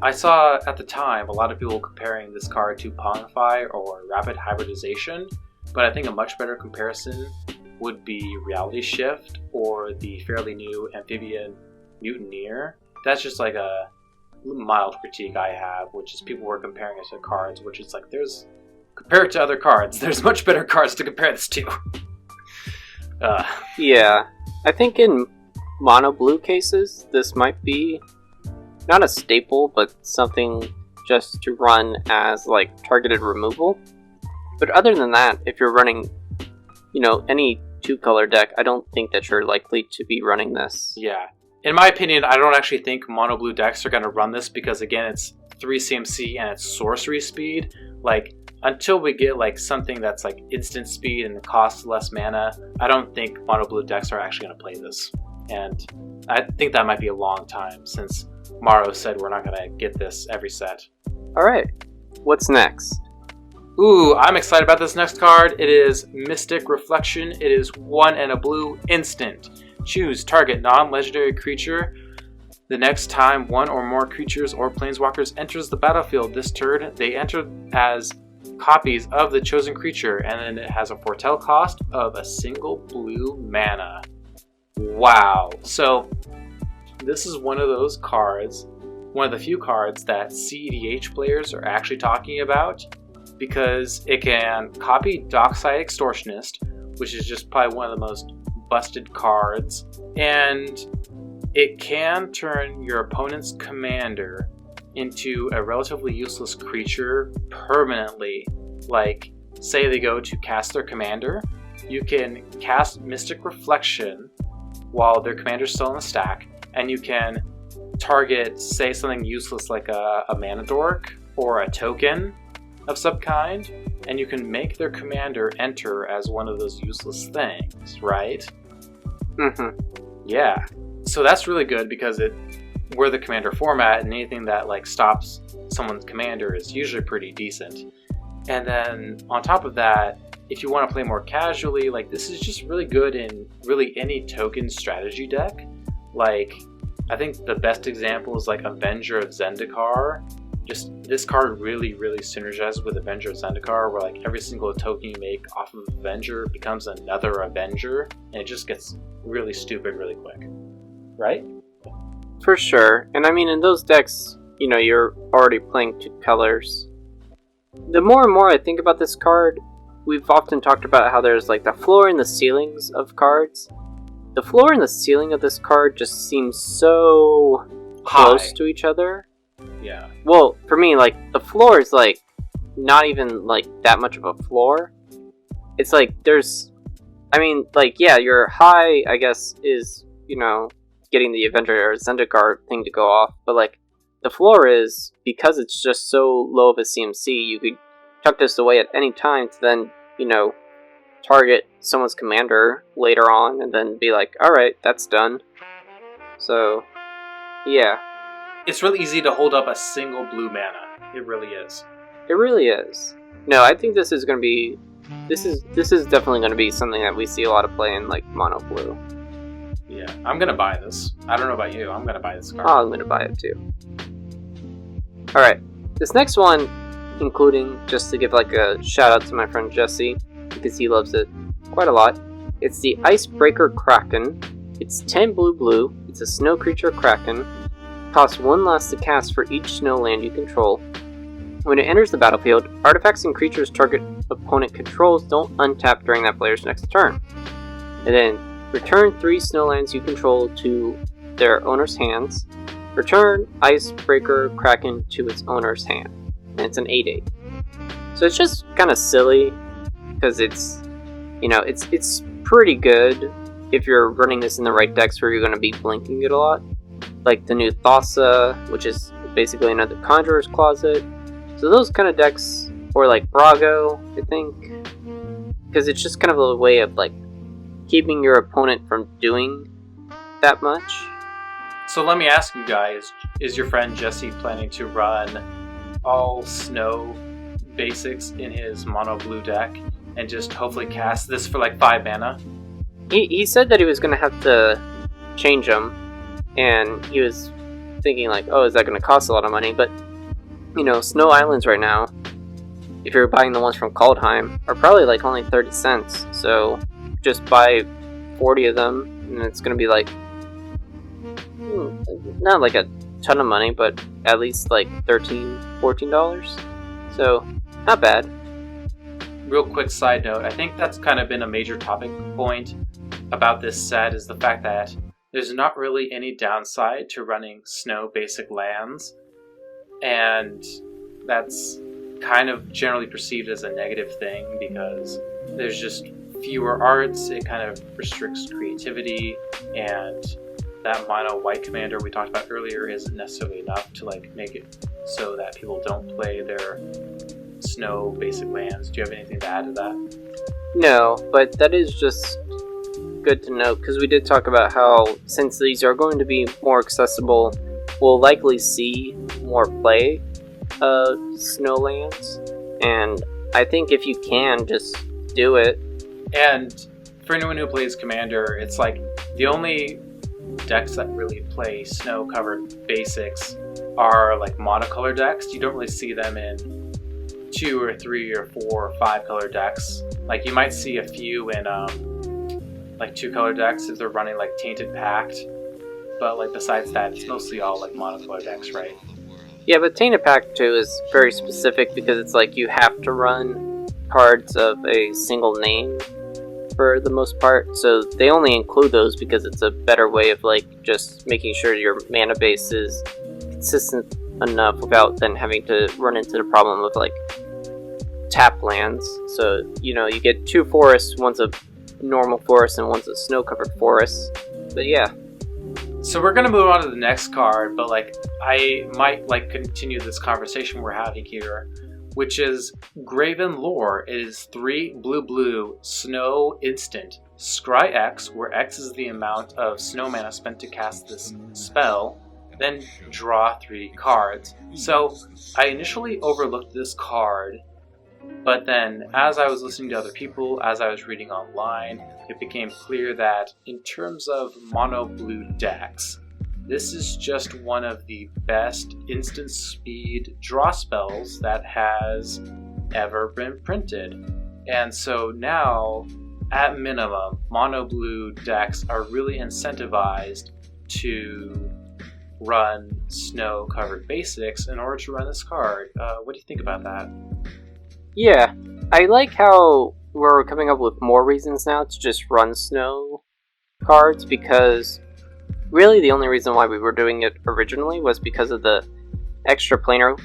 I saw at the time a lot of people comparing this card to Pongify or Rapid Hybridization, but I think a much better comparison would be Reality Shift or the fairly new Amphibian Mutineer. That's just like a mild critique I have, which is people were comparing it to cards, which is like, compare it to other cards, there's much better cards to compare this to. Yeah, I think in mono blue cases, this might be not a staple, but something just to run as like targeted removal. But other than that, if you're running, any 2-color deck, I don't think that you're likely to be running this. Yeah. In my opinion, I don't actually think mono blue decks are going to run this because, again, it's 3 CMC and it's sorcery speed. Like, until we get like something that's like instant speed and costs less mana, I don't think mono blue decks are actually going to play this. And I think that might be a long time since Morrow said we're not going to get this every set. Alright, what's next? Ooh, I'm excited about this next card. It is Mystic Reflection. It is 1 and a blue instant. Choose target non-legendary creature. The next time one or more creatures or planeswalkers enters the battlefield this turn, they enter as copies of the chosen creature, and then it has a foretell cost of a single blue mana. Wow. So this is one of those cards, one of the few cards that CEDH players are actually talking about, because it can copy Dockside Extortionist, which is just probably one of the most busted cards, and it can turn your opponent's commander into a relatively useless creature permanently. Like, say they go to cast their commander, you can cast Mystic Reflection while their commander's still in the stack, and you can target, say, something useless like a mana dork or a token of some kind, and you can make their commander enter as one of those useless things, right? Mm-hmm. Yeah. So that's really good because we're the commander format, and anything that like stops someone's commander is usually pretty decent. And then on top of that, if you want to play more casually, like this is just really good in really any token strategy deck. Like, I think the best example is like Avenger of Zendikar. Just this card really, really synergizes with Avenger of Zendikar, where like every single token you make off of Avenger becomes another Avenger, and it just gets really stupid really quick. Right? For sure. And I mean, in those decks, you're already playing 2 colors. The more and more I think about this card, we've often talked about how there's like the floor and the ceilings of cards. The floor and the ceiling of this card just seems so close to each other. Yeah. Well, for me, like, the floor is like not even like that much of a floor. It's like your high, I guess, is, getting the Avenger or Zendikar thing to go off, but like the floor is, because it's just so low of a CMC, you could tuck this away at any time to then, target someone's commander later on and then be like, alright, that's done. So, yeah. It's really easy to hold up a single blue mana. It really is. It really is. No, I think this is definitely going to be something that we see a lot of play in like mono blue. Yeah, I'm gonna buy this. I don't know about you, I'm gonna buy this card. Oh, I'm gonna buy it too. Alright, this next one, including, just to give like a shout out to my friend Jesse, because he loves it quite a lot, it's the Icebreaker Kraken. It's 10 blue, it's a snow creature Kraken, costs 1 less to cast for each snow land you control. When it enters the battlefield, artifacts and creatures target opponent controls don't untap during that player's next turn. And then, return 3 snowlands you control to their owner's hands. Return Icebreaker Kraken to its owner's hand. And it's an 8/8. So it's just kind of silly, because it's pretty good if you're running this in the right decks where you're going to be blinking it a lot. Like the new Thassa, which is basically another Conjurer's Closet. So those kind of decks, or like Brago, I think. Because it's just kind of a way of like keeping your opponent from doing that much. So let me ask you guys, is your friend Jesse planning to run all snow basics in his mono blue deck and just hopefully cast this for like 5 mana? He said that he was going to have to change them, and he was thinking like, oh, is that going to cost a lot of money? But, Snow Islands right now, if you're buying the ones from Kaldheim, are probably like only 30 cents. So just buy 40 of them, and it's going to be like, not like a ton of money, but at least like $13, $14. So, not bad. Real quick side note, I think that's kind of been a major topic point about this set, is the fact that there's not really any downside to running snow basic lands, and that's kind of generally perceived as a negative thing because there's just fewer arts. It kind of restricts creativity, and that mono white commander we talked about earlier isn't necessarily enough to like make it so that people don't play their snow basic lands. Do you have anything to add to that? No, but that is just good to know, because we did talk about how since these are going to be more accessible, we'll likely see more play of snow lands, and I think if you can, just do it. And for anyone who plays Commander, it's like the only decks that really play snow-covered basics are like monocolor decks. You don't really see them in 2 or 3 or 4 or 5 color decks. Like you might see a few in like 2 color decks if they're running like Tainted Pact, but like besides that, it's mostly all like monocolor decks, right? Yeah, but Tainted Pact 2 is very specific because it's like you have to run cards of a single name for the most part, so they only include those because it's a better way of like just making sure your mana base is consistent enough without then having to run into the problem of like tap lands. So you know, you get 2 forests, one's a normal forest and one's a snow covered forest. But yeah, so we're gonna move on to the next card, but like I might like continue this conversation we're having here, which is Graven Lore. It is 3 blue snow instant. Scry X, where X is the amount of snow mana spent to cast this spell, then draw 3 cards. So I initially overlooked this card, but then as I was listening to other people, as I was reading online, it became clear that in terms of mono blue decks, this is just one of the best instant speed draw spells that has ever been printed. And so now, at minimum, mono blue decks are really incentivized to run snow covered basics in order to run this card. What do you think about that? yeah, I like how we're coming up with more reasons now to just run snow cards, because really the only reason why we were doing it originally was because of the extra planar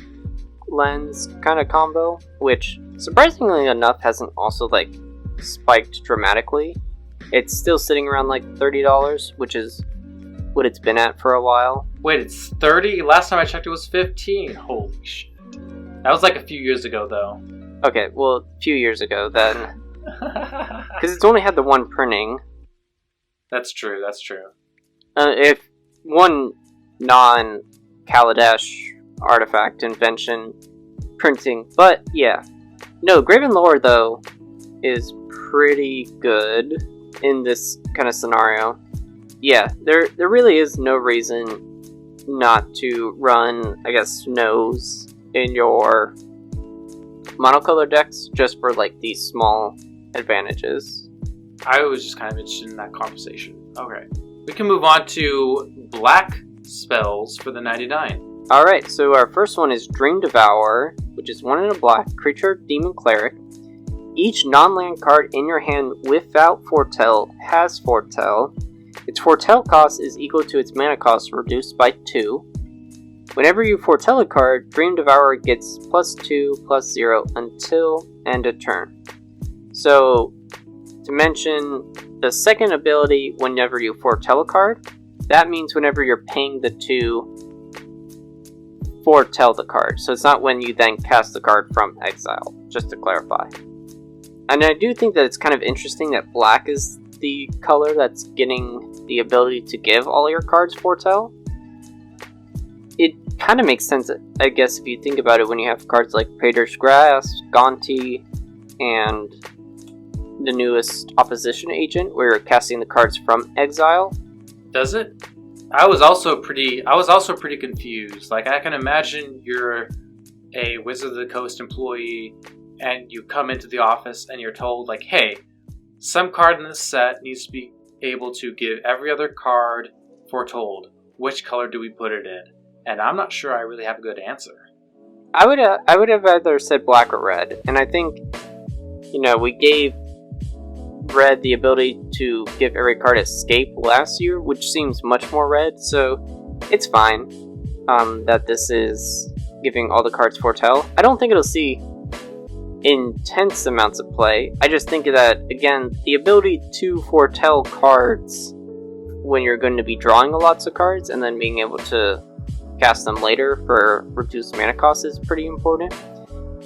lens kind of combo, which surprisingly enough hasn't also like spiked dramatically. It's still sitting around like $30, which is what it's been at for a while. Wait, it's 30? Last time I checked it was 15. Holy shit. That was like a few years ago though. Okay, well, a few years ago then. Because it's only had the one printing. That's true. If one non-Kaladesh artifact invention printing. But yeah. No, Graven Lore though is pretty good in this kind of scenario. Yeah, there really is no reason not to run, I guess, snows in your monocolor decks just for like these small advantages. I was just kind of interested in that conversation. Okay. We can move on to black spells for the 99. Alright, so our first one is Dream Devourer, which is 1 in a black creature, demon cleric. Each non-land card in your hand without Foretell has Foretell. Its Foretell cost is equal to its mana cost reduced by 2. Whenever you foretell a card, Dream Devourer gets +2/+0 until end of turn. So, to mention, the second ability, whenever you foretell a card, that means whenever you're paying the 2, foretell the card. So it's not when you then cast the card from Exile, just to clarify. And I do think that it's kind of interesting that black is the color that's getting the ability to give all your cards foretell. It kind of makes sense, I guess, if you think about it, when you have cards like Praetor's Grasp, Gonti, and the newest Opposition Agent, where you're casting the cards from Exile. Does it? I was also pretty confused. Like, I can imagine you're a Wizard of the Coast employee, and you come into the office and you're told, like, hey, some card in this set needs to be able to give every other card foretold. Which color do we put it in? And I'm not sure I really have a good answer. I would have either said black or red, and I think, we gave red the ability to give every card escape last year, which seems much more red, so it's fine that this is giving all the cards foretell. I don't think it'll see intense amounts of play. I just think that, again, the ability to foretell cards when you're going to be drawing lots of cards and then being able to cast them later for reduced mana cost is pretty important.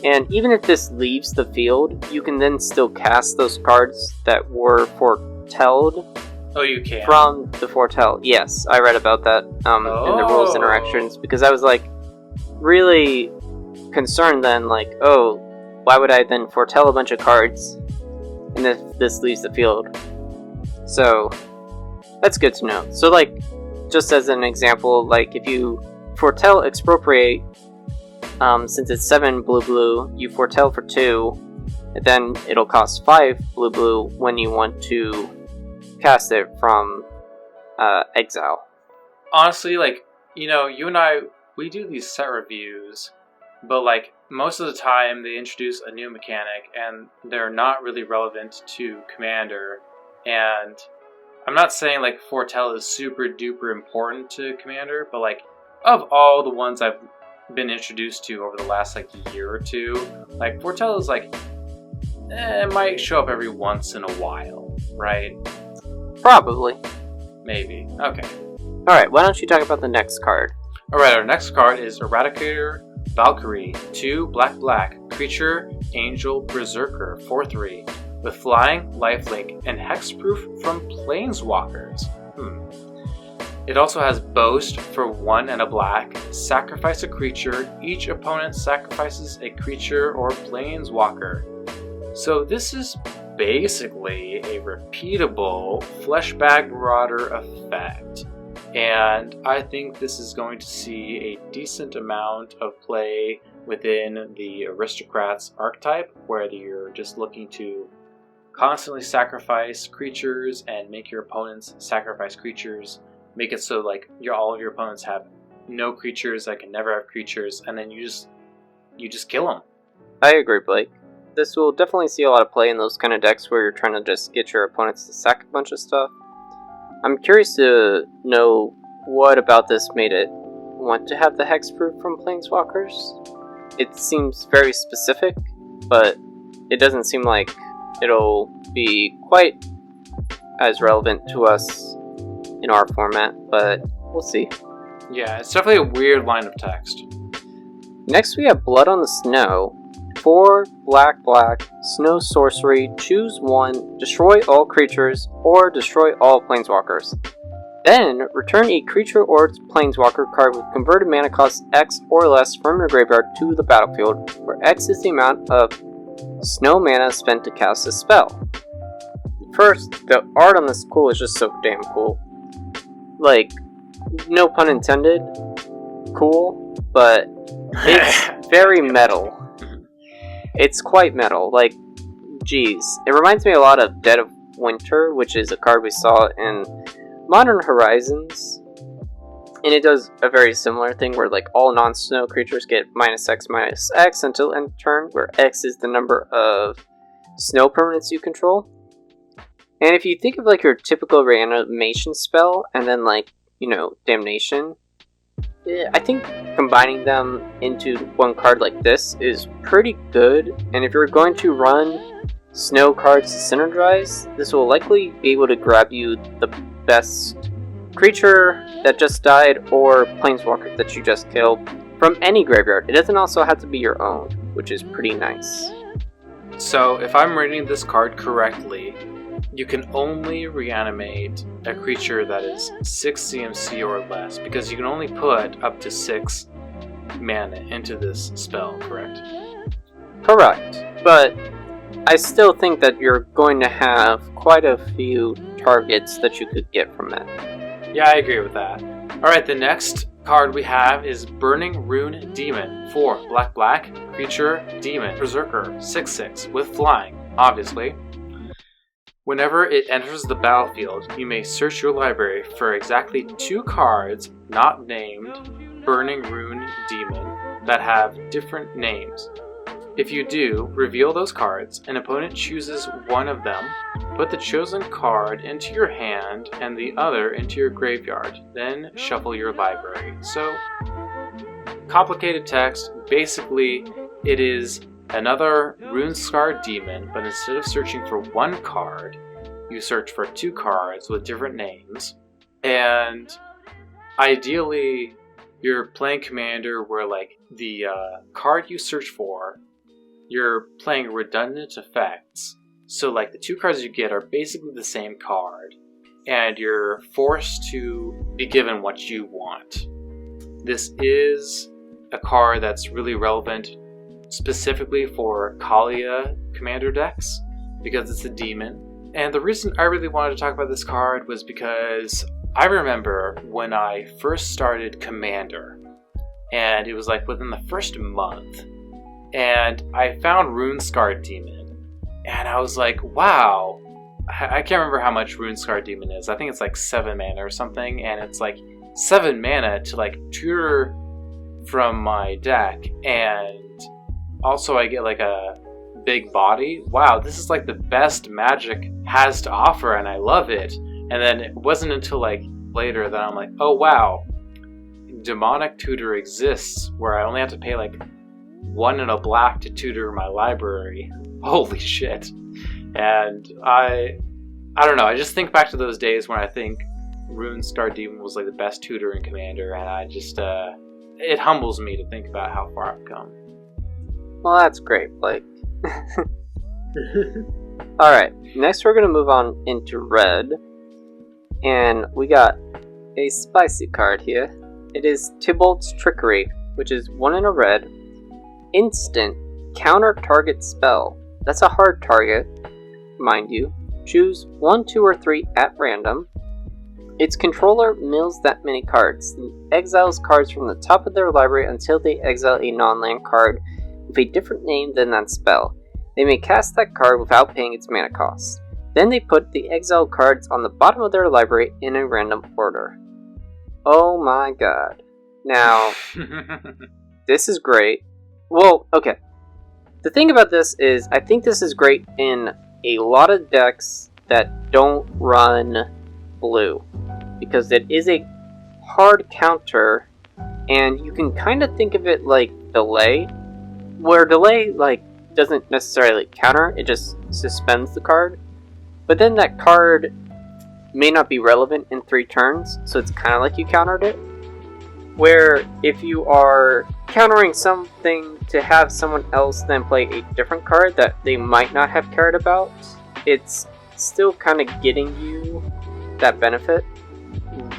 And even if this leaves the field, you can then still cast those cards that were foretelled. Oh, you can? From the foretell. Yes, I read about that in the rules interactions, because I was like really concerned then, like, oh, why would I then foretell a bunch of cards and if this leaves the field? So that's good to know. So like, just as an example, like if you foretell Expropriate, since it's 7 blue, you foretell for 2, and then it'll cost 5 blue when you want to cast it from Exile. Honestly, like, you know, you and I, we do these set reviews, but like most of the time they introduce a new mechanic and they're not really relevant to Commander. And I'm not saying like foretell is super duper important to Commander, but like of all the ones I've been introduced to over the last like year or two, like foretell is like it might show up every once in a while, right? Probably. Maybe. Okay. Alright, why don't you talk about the next card? Alright, our next card is Eradicator Valkyrie, 2 black, creature, angel, berserker, 4/3, with flying, lifelink, and hexproof from planeswalkers. It also has boast for 1 and a black, sacrifice a creature, each opponent sacrifices a creature or planeswalker. So this is basically a repeatable Fleshbag Marauder effect. And I think this is going to see a decent amount of play within the Aristocrats archetype, where you're just looking to constantly sacrifice creatures and make your opponents sacrifice creatures. Make it so like all of your opponents have no creatures that can never have creatures, and then you just kill them. I agree, Blake. This will definitely see a lot of play in those kind of decks where you're trying to just get your opponents to sack a bunch of stuff. I'm curious to know what about this made it want to have the hexproof from Planeswalkers. It seems very specific, but it doesn't seem like it'll be quite as relevant to us in our format, but we'll see. Yeah, it's definitely a weird line of text. Next we have Blood on the Snow. 4 black, snow sorcery, choose 1, destroy all creatures, or destroy all planeswalkers. Then, return a creature or planeswalker card with converted mana cost X or less from your graveyard to the battlefield, where X is the amount of snow mana spent to cast a spell. First, the art on this is just so damn cool. Like, no pun intended, cool, but it's very metal. It's quite metal, like, geez. It reminds me a lot of Dead of Winter, which is a card we saw in Modern Horizons. And it does a very similar thing where, like, all non-snow creatures get -X until end turn, where X is the number of snow permanents you control. And if you think of, like, your typical reanimation spell, and then, like, you know, Damnation, I think combining them into one card like this is pretty good, and if you're going to run snow cards to synergize, this will likely be able to grab you the best creature that just died or planeswalker that you just killed from any graveyard. It doesn't also have to be your own, which is pretty nice. So if I'm reading this card correctly, you can only reanimate a creature that is 6 CMC or less, because you can only put up to 6 mana into this spell, correct? Correct, but I still think that you're going to have quite a few targets that you could get from that. Yeah, I agree with that. Alright, the next card we have is Burning Rune Demon. 4 black, creature, demon, berserker, 6/6, with flying, obviously. Whenever it enters the battlefield, you may search your library for exactly 2 cards not named Burning Rune Demon that have different names. If you do, reveal those cards. An opponent chooses one of them, put the chosen card into your hand and the other into your graveyard, then shuffle your library. So, complicated text. Basically, it is another Rune-scarred demon, but instead of searching for one card, you search for 2 cards with different names. And ideally, you're playing Commander where, like, the card you search for, you're playing redundant effects. So, like, the 2 cards you get are basically the same card, and you're forced to be given what you want. This is a card that's really relevant specifically for Kaalia Commander decks, because it's a demon. And the reason I really wanted to talk about this card was because I remember when I first started Commander, and it was like within the first month, and I found Rune-scarred demon. And I was like, wow, I can't remember how much Rune-scarred demon is. I think it's like 7 mana or something, and it's like 7 mana to like tutor from my deck, and also I get like a big body. Wow, this is like the best Magic has to offer, and I love it. And then it wasn't until like later that I'm like, oh wow, Demonic Tutor exists, where I only have to pay like 1 and a black to tutor my library. Holy shit. And I don't know, I just think back to those days when I think Rune-scarred demon was like the best tutor in Commander, and I just it humbles me to think about how far I've come. Well, that's great, Blake. Alright, next we're going to move on into red. And we got a spicy card here. It is Tybalt's Trickery, which is 1 in a red. Instant, counter target spell. That's a hard target, mind you. Choose 1, 2, or 3 at random. Its controller mills that many cards, and exiles cards from the top of their library until they exile a non-land card with a different name than that spell. They may cast that card without paying its mana cost. Then they put the exiled cards on the bottom of their library in a random order. Oh my god. Now, this is great. Well, okay. The thing about this is, I think this is great in a lot of decks that don't run blue, because it is a hard counter, and you can kind of think of it like delay, where delay like doesn't necessarily counter, it just suspends the card. But then that card may not be relevant in 3 turns, so it's kind of like you countered it. Where if you are countering something to have someone else then play a different card that they might not have cared about, it's still kind of getting you that benefit.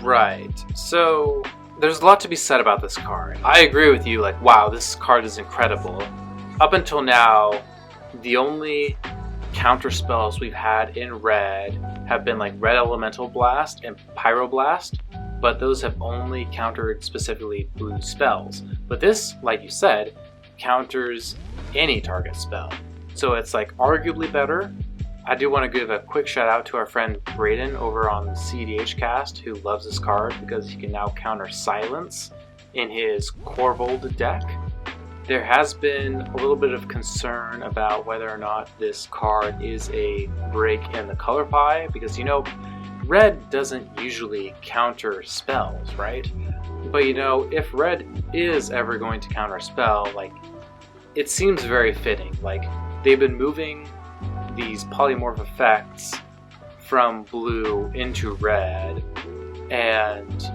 Right. So there's a lot to be said about this card. I agree with you, like, wow, this card is incredible. Up until now, the only counter spells we've had in red have been like Red Elemental Blast and Pyroblast, but those have only countered specifically blue spells. But this, like you said, counters any target spell. So it's like arguably better. I do want to give a quick shout out to our friend Graven over on the CDH cast, who loves this card because he can now counter Silence in his Corvold deck. There has been a little bit of concern about whether or not this card is a break in the color pie, because, you know, red doesn't usually counter spells, right? But, you know, if red is ever going to counter a spell, like, it seems very fitting. Like, they've been moving these polymorph effects from blue into red, and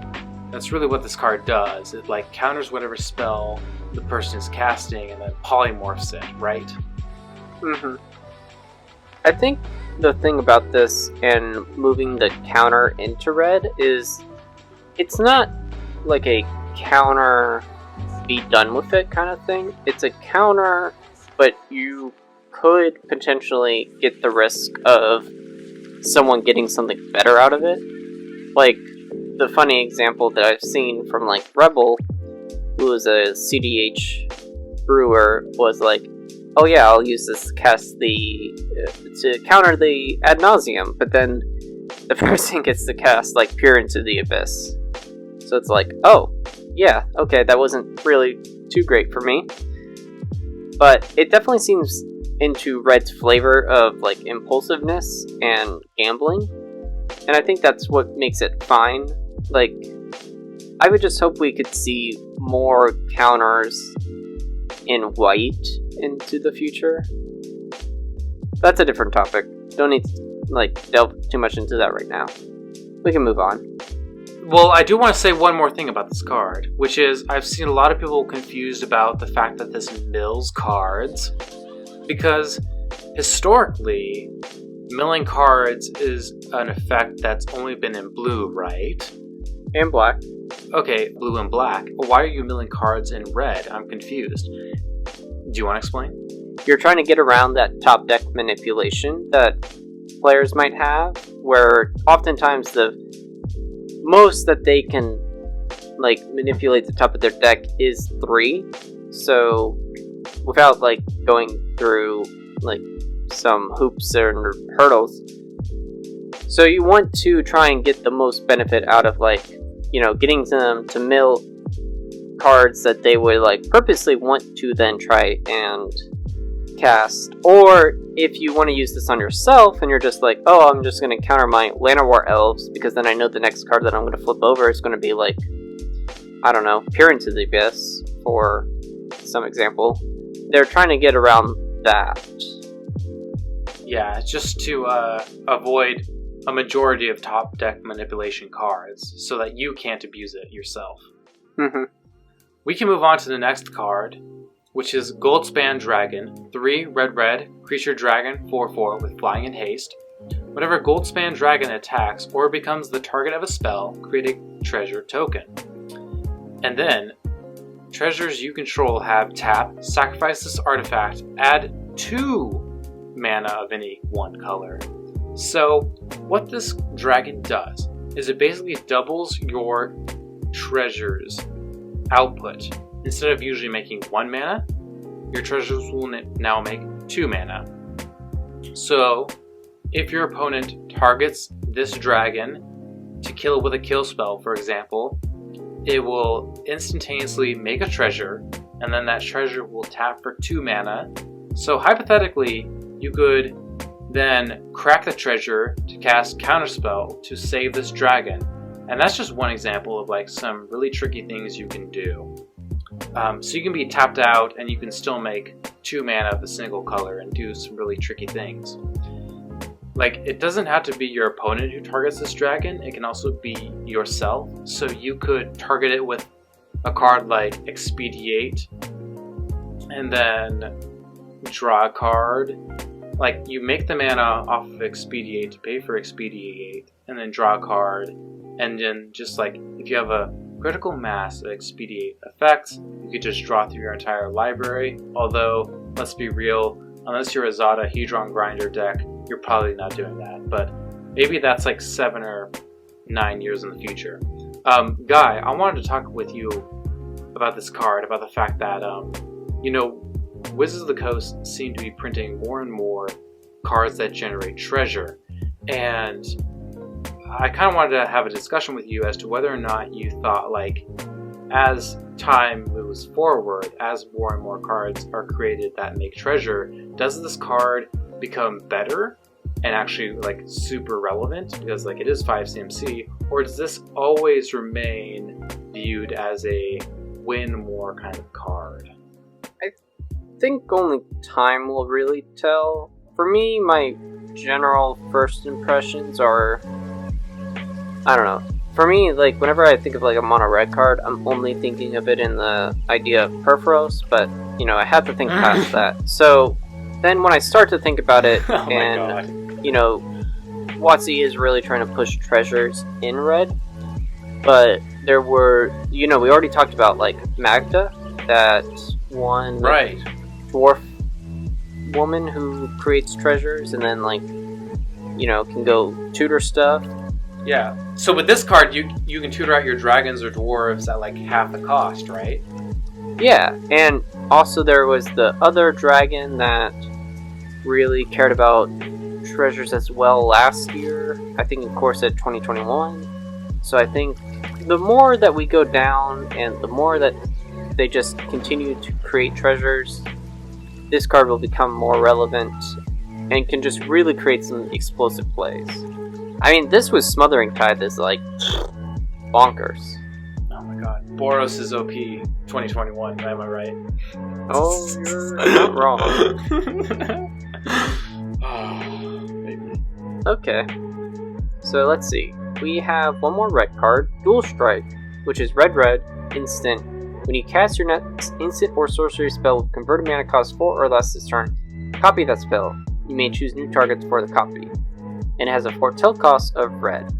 that's really what this card does. It, like, counters whatever spell the person is casting and then polymorphs it, right? Mm-hmm. I think the thing about this and moving the counter into red is it's not like a counter be done with it kind of thing. It's a counter, but you could potentially get the risk of someone getting something better out of it. Like, the funny example that I've seen from, like, Rebel, who was a CDH brewer, was like, oh yeah, I'll use this to cast to counter the Ad Nauseam, but then the person gets to cast, like, Peer into the Abyss. So it's like, oh, yeah, okay, that wasn't really too great for me. But it definitely seems into Red's flavor of, like, impulsiveness and gambling. And I think that's what makes it fine. Like, I would just hope we could see more counters in white into the future. That's a different topic. Don't need to delve too much into that right now. We can move on. Well, I do want to say one more thing about this card, which is I've seen a lot of people confused about the fact that this mills cards, because historically, milling cards is an effect that's only been in blue, right? And black. Okay, blue and black. Why are you milling cards in red? I'm confused. Do you want to explain? You're trying to get around that top deck manipulation that players might have, where oftentimes the most that they can manipulate the top of their deck is 3. So without going through some hoops or hurdles. So you want to try and get the most benefit out of getting them to mill cards that they would purposely want to then try and cast. Or if you want to use this on yourself and you're just oh, I'm just going to counter my Llanowar Elves because then I know the next card that I'm going to flip over is going to be I don't know, Peer into the Abyss for some example. They're trying to get around that. Yeah, just to avoid a majority of top deck manipulation cards so that you can't abuse it yourself. Mm-hmm. We can move on to the next card, which is Goldspan Dragon, 3 red, creature dragon, 4/4 with flying and haste. Whenever Goldspan Dragon attacks or becomes the target of a spell, create a treasure token. And then, treasures you control have tap, sacrifice this artifact, add 2 mana of any one color. So, what this dragon does is it basically doubles your treasures output. Instead of usually making 1 mana, your treasures will now make 2 mana. So, if your opponent targets this dragon to kill it with a kill spell, for example, it will instantaneously make a treasure, and then that treasure will tap for 2 mana. So hypothetically, you could then crack the treasure to cast Counterspell to save this dragon. And that's just one example of some really tricky things you can do. So you can be tapped out and you can still make 2 mana of a single color and do some really tricky things. It doesn't have to be your opponent who targets this dragon, it can also be yourself. So you could target it with a card like Expedite, and then draw a card. You make the mana off of Expedite to pay for Expedite, and then draw a card, and then just if you have a critical mass of Expedite effects, you could just draw through your entire library. Although, let's be real, unless you're a Zada Hedron Grinder deck, you're probably not doing that. But maybe that's 7 or 9 years in the future. Guy, I wanted to talk with you about this card, about the fact that, Wizards of the Coast seem to be printing more and more cards that generate treasure. And I kind of wanted to have a discussion with you as to whether or not you thought, as time moves forward, as more and more cards are created that make treasure, does this card become better and actually super relevant because it is 5 CMC, or does this always remain viewed as a win more kind of card? I think only time will really tell. For me, my general first impressions are, I don't know. For me, whenever I think of a mono red card, I'm only thinking of it in the idea of Peripherals, but I have to think past that. So then when I start to think about it, WotC is really trying to push treasures in red, but there were, we already talked about Magda, that one dwarf woman who creates treasures and then can go tutor stuff. Yeah. So with this card, you can tutor out your dragons or dwarves at half the cost, right? Yeah, and also there was the other dragon that really cared about treasures as well last year. I think in Course at 2021. So I think the more that we go down and the more that they just continue to create treasures, this card will become more relevant and can just really create some explosive plays. I mean, this was Smothering Tithe is bonkers. Oh my god. Boros is OP 2021, am I right? Oh, you're not wrong. Maybe. Okay. So let's see. We have one more red card, Dual Strike, which is red, instant. When you cast your next instant or sorcery spell with converted mana cost 4 or less this turn, copy that spell. You may choose new targets for the copy. And it has a foretell cost of red.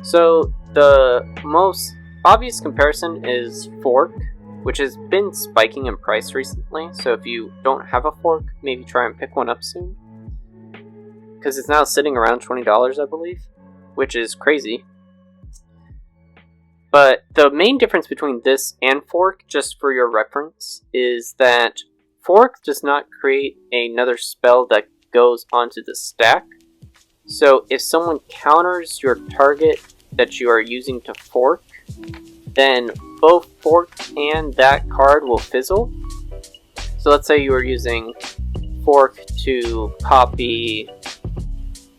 So the most obvious comparison is Fork, which has been spiking in price recently. So if you don't have a Fork, maybe try and pick one up soon. Because it's now sitting around $20, I believe, which is crazy. But the main difference between this and Fork, just for your reference, is that Fork does not create another spell that goes onto the stack. So if someone counters your target that you are using to Fork, then both Fork and that card will fizzle. So let's say you are using Fork to copy,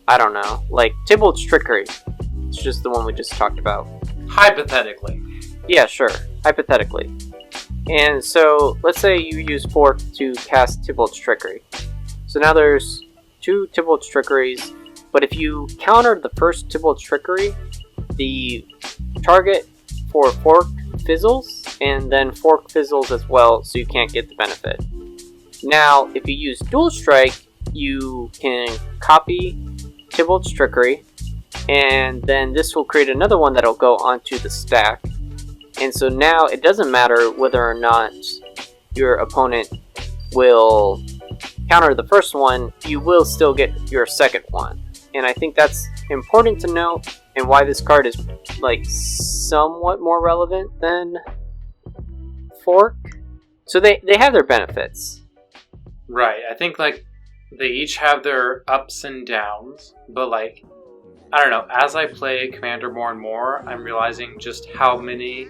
I don't know, like Tybalt's Trickery. It's just the one we just talked about. Hypothetically. Yeah, sure. Hypothetically. And so, let's say you use Fork to cast Tybalt's Trickery. So now there's 2 Tybalt's Trickeries, but if you counter the first Tybalt's Trickery, the target for Fork fizzles, and then Fork fizzles as well, so you can't get the benefit. Now, if you use Dual Strike, you can copy Tybalt's Trickery, and then this will create another one that'll go onto the stack. And so now it doesn't matter whether or not your opponent will counter the first one, you will still get your second one. And I think that's important to note, and why this card is like somewhat more relevant than Fork. So they have their benefits. Right. I think like they each have their ups and downs, but like I don't know, as I play Commander more and more, I'm realizing just how many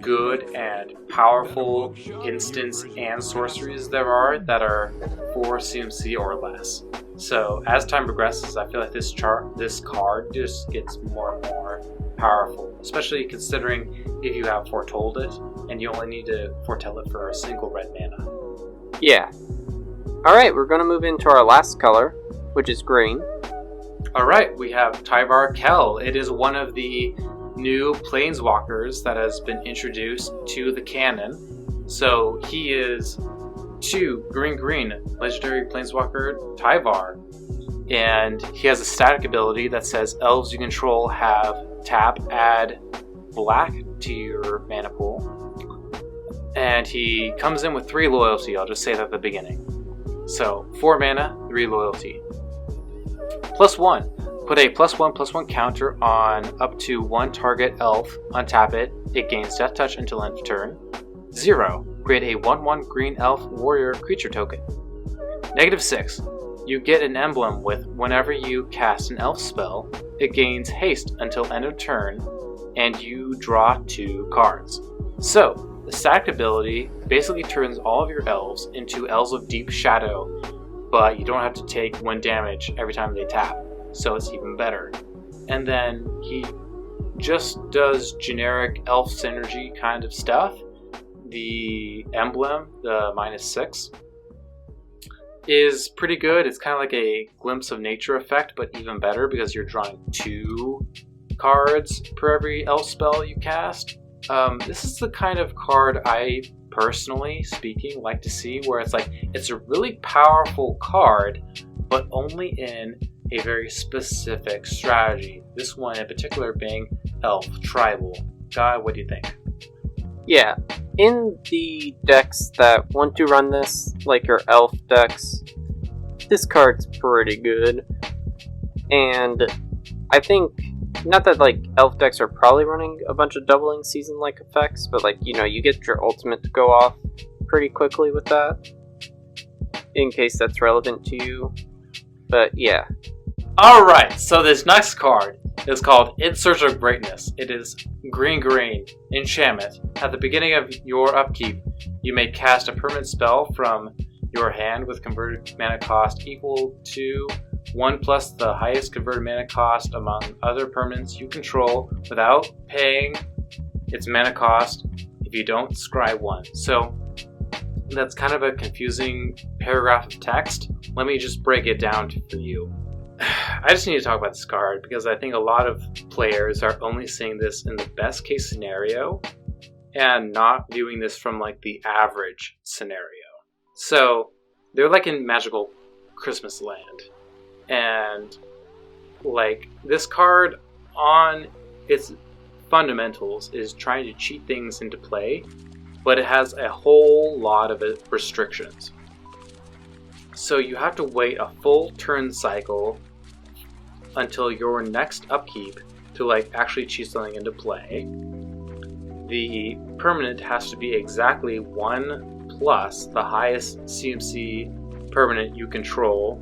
good and powerful instants and sorceries there are that are 4 CMC or less. So as time progresses, I feel like this card just gets more and more powerful, especially considering if you have foretold it and you only need to foretell it for a single red mana. Yeah. Alright, we're going to move into our last color, which is green. Alright, we have Tyvar Kell. It is one of the new planeswalkers that has been introduced to the canon. So he is 2 green, legendary planeswalker Tyvar. And he has a static ability that says elves you control have tap, add black to your mana pool. And he comes in with 3 loyalty, I'll just say that at the beginning. So 4 mana, 3 loyalty. +1. Put a +1/+1 counter on up to 1 target elf. Untap it. It gains Death Touch until end of turn. 0. Create a 1/1 green elf warrior creature token. -6. You get an emblem with whenever you cast an elf spell, it gains haste until end of turn, and you draw 2 cards. So, the stacked ability basically turns all of your elves into Elves of Deep Shadow, but you don't have to take 1 damage every time they tap, so it's even better. And then he just does generic elf synergy kind of stuff. The emblem, the -6, is pretty good. It's kind of like a glimpse of nature effect, but even better because you're drawing 2 cards per every elf spell you cast. This is the kind of card I, personally speaking, like to see where it's like, it's a really powerful card, but only in a very specific strategy. This one in particular being Elf Tribal. Guy, what do you think? Yeah, in the decks that want to run this, like your Elf decks, this card's pretty good. And I think, not that like Elf decks are probably running a bunch of doubling season-like effects, but like, you know, you get your ultimate to go off pretty quickly with that, in case that's relevant to you. But yeah. Alright, so this next card is called In Search of Greatness. It is green, enchantment. At the beginning of your upkeep, you may cast a permanent spell from your hand with converted mana cost equal to 1+ the highest converted mana cost among other permanents you control without paying its mana cost if you don't scry 1. So that's kind of a confusing paragraph of text. Let me just break it down for you. I just need to talk about this card because I think a lot of players are only seeing this in the best case scenario and not viewing this from like the average scenario. So they're like in magical Christmas land, and like this card on its fundamentals is trying to cheat things into play, but it has a whole lot of restrictions. So you have to wait a full turn cycle until your next upkeep to like actually cheat something into play. The permanent has to be exactly 1 plus the highest CMC permanent you control.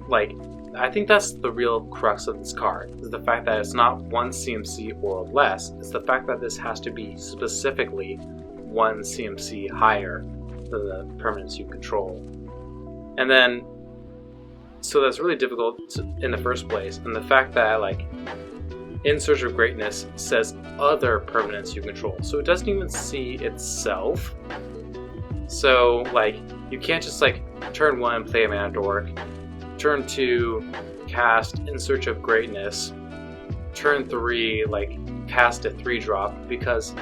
Like, I think that's the real crux of this card, is the fact that it's not 1 CMC or less. It's the fact that this has to be specifically 1 CMC higher than the permanents you control. And then, so that's really difficult in the first place. And the fact that, like, In Search of Greatness says other permanents you control. So it doesn't even see itself. So, like, you can't just, like, turn 1, play a mana dork. Turn 2, cast In Search of Greatness. Turn 3, like, cast a 3-drop. Because,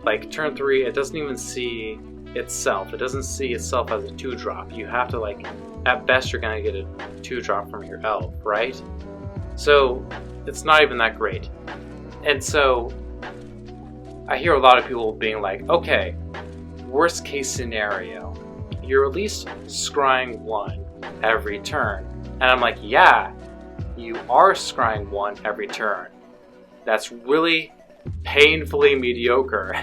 like, turn 3, it doesn't even see itself. It doesn't see itself as a 2-drop. You have to, like, at best you're gonna get a 2-drop from your elf, right? So it's not even that great. And so I hear a lot of people being like, okay, worst case scenario, you're at least scrying 1 every turn. And I'm like, yeah, you are scrying 1 every turn. That's really painfully mediocre.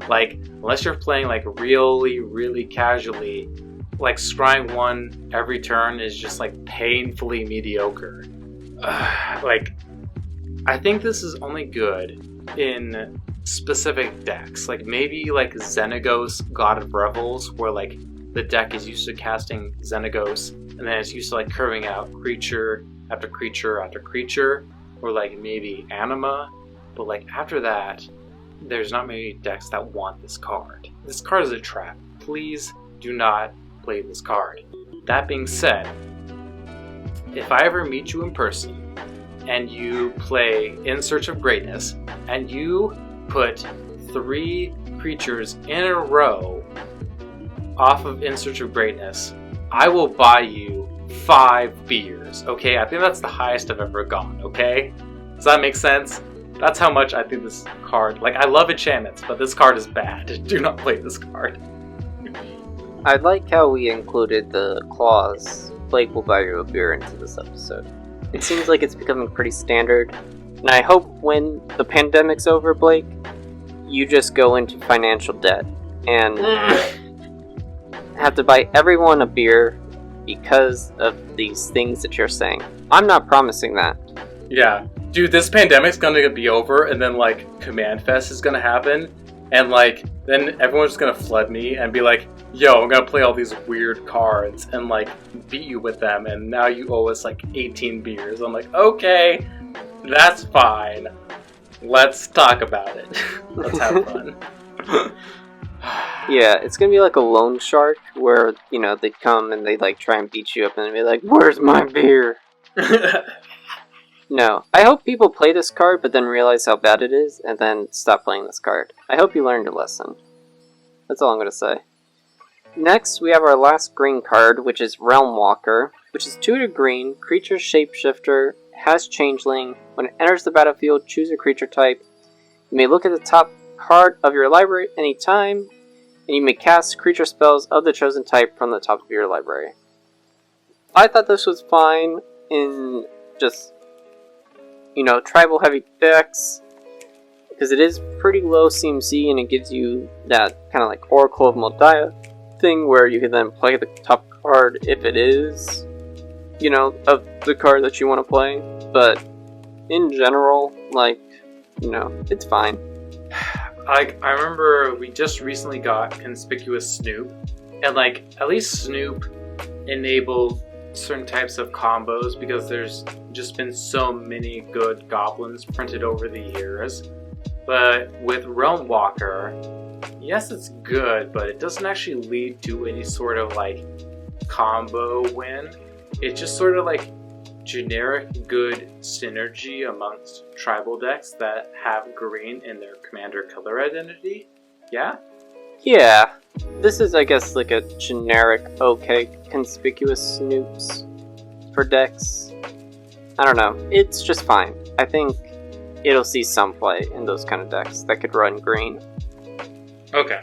Like, unless you're playing like really, really casually, like scrying 1 every turn is just like painfully mediocre. Like, I think this is only good in specific decks. Like maybe like Xenagos, God of Revels, where like the deck is used to casting Xenagos and then it's used to like curving out creature after creature after creature, or like maybe Anima. But like after that, there's not many decks that want this card. This card is a trap. Please do not play this card. That being said, if I ever meet you in person and you play In Search of Greatness and you put 3 creatures in a row off of In Search of Greatness, I will buy you 5 beers, okay? I think that's the highest I've ever gone, okay? Does that make sense? That's how much I think this card, like, I love enchantments, but this card is bad. Do not play this card. I like how we included the clause, Blake will buy you a beer, into this episode. It seems like it's becoming pretty standard, and I hope when the pandemic's over, Blake, you just go into financial debt and have to buy everyone a beer because of these things that you're saying. I'm not promising that. Yeah. Dude, this pandemic's gonna be over, and then, like, Command Fest is gonna happen, and, like, then everyone's gonna flood me and be like, yo, I'm gonna play all these weird cards and, like, beat you with them, and now you owe us, like, 18 beers. I'm like, okay, that's fine. Let's talk about it. Let's have fun. Yeah, it's gonna be like a loan shark, where, you know, they come and they, like, try and beat you up, and they be like, where's my beer? No. I hope people play this card, but then realize how bad it is, and then stop playing this card. I hope you learned your lesson. That's all I'm going to say. Next, we have our last green card, which is Realm Walker, which is 2 to green, creature shapeshifter, has changeling. When it enters the battlefield, choose a creature type. You may look at the top card of your library anytime, and you may cast creature spells of the chosen type from the top of your library. I thought this was fine in just, you know, tribal heavy decks, because it is pretty low CMC and it gives you that kind of like Oracle of Moldiah thing where you can then play the top card if it is, you know, of the card that you want to play. But in general, like, you know, it's fine. I remember we just recently got Conspicuous Snoop, and like at least Snoop enabled certain types of combos because there's just been so many good goblins printed over the years. But with Realm Walker, yes, it's good, but it doesn't actually lead to any sort of like combo win. It's just sort of like generic good synergy amongst tribal decks that have green in their commander color identity. Yeah? Yeah. This is, I guess, like a generic, okay, conspicuous snoops for decks. I don't know. It's just fine. I think it'll see some play in those kind of decks that could run green. Okay.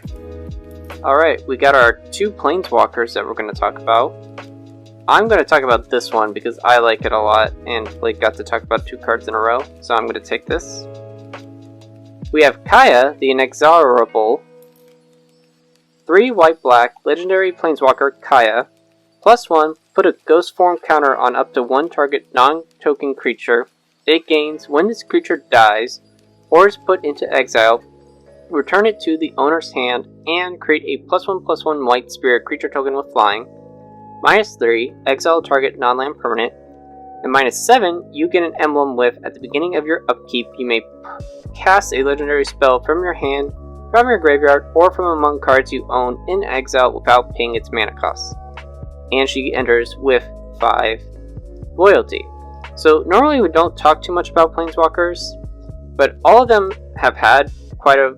Alright, we got our 2 planeswalkers that we're going to talk about. I'm going to talk about this one because I like it a lot, and Blake got to talk about 2 cards in a row, so I'm going to take this. We have Kaya, the Inexorable. 3 white-black, legendary planeswalker Kaya. +1, put a ghost form counter on up to 1 target non-token creature. It gains when this creature dies, or is put into exile. Return it to the owner's hand, and create a +1/+1 white spirit creature token with flying. -3, exile target non-land permanent. And -7, you get an emblem with, at the beginning of your upkeep, you may cast a legendary spell from your hand, from your graveyard, or from among cards you own in exile without paying its mana cost. And she enters with 5 loyalty. So normally we don't talk too much about planeswalkers, but all of them have had quite a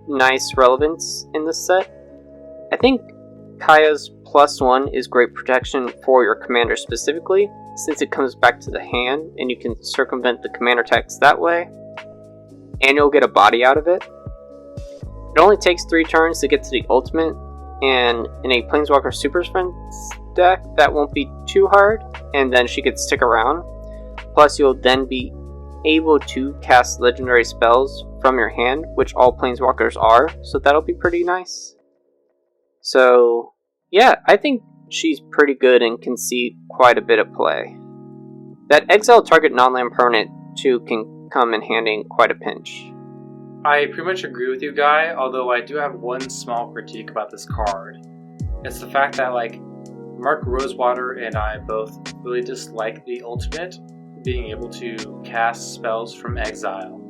nice relevance in this set. I think Kaya's +1 is great protection for your commander specifically, since it comes back to the hand and you can circumvent the commander attacks that way, and you'll get a body out of it. It only takes 3 turns to get to the ultimate, and in a Planeswalker Super Friends deck, that won't be too hard, and then she could stick around. Plus, you'll then be able to cast legendary spells from your hand, which all Planeswalkers are, so that'll be pretty nice. So, yeah, I think she's pretty good and can see quite a bit of play. That exile target non-land permanent, too, can come in handy in quite a pinch. I pretty much agree with you, Guy, although I do have one small critique about this card. It's the fact that, like, Mark Rosewater and I both really dislike the ultimate, being able to cast spells from exile.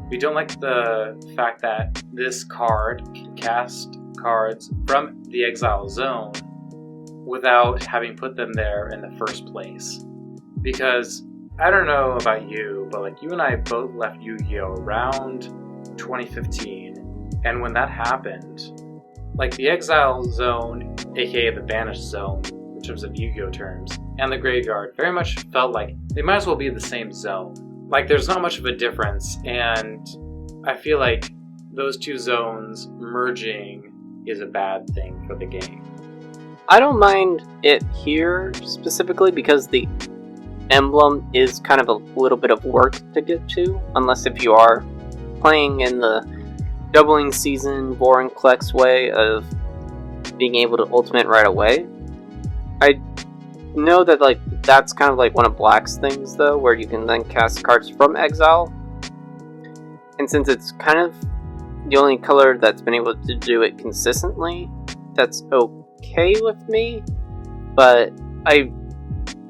We don't like the fact that this card can cast cards from the exile zone without having put them there in the first place. Because, I don't know about you, but like you and I both left Yu-Gi-Oh! Around 2015, and when that happened, like the exile zone, aka the banished zone, in terms of Yu-Gi-Oh! Terms, and the graveyard very much felt like they might as well be the same zone. Like there's not much of a difference, and I feel like those two zones merging is a bad thing for the game. I don't mind it here specifically because the emblem is kind of a little bit of work to get to, unless if you are playing in the doubling season, Vorinclex way of being able to ultimate right away. I know that like that's kind of like one of Black's things though, where you can then cast cards from exile. And since it's kind of the only color that's been able to do it consistently, that's okay with me. But I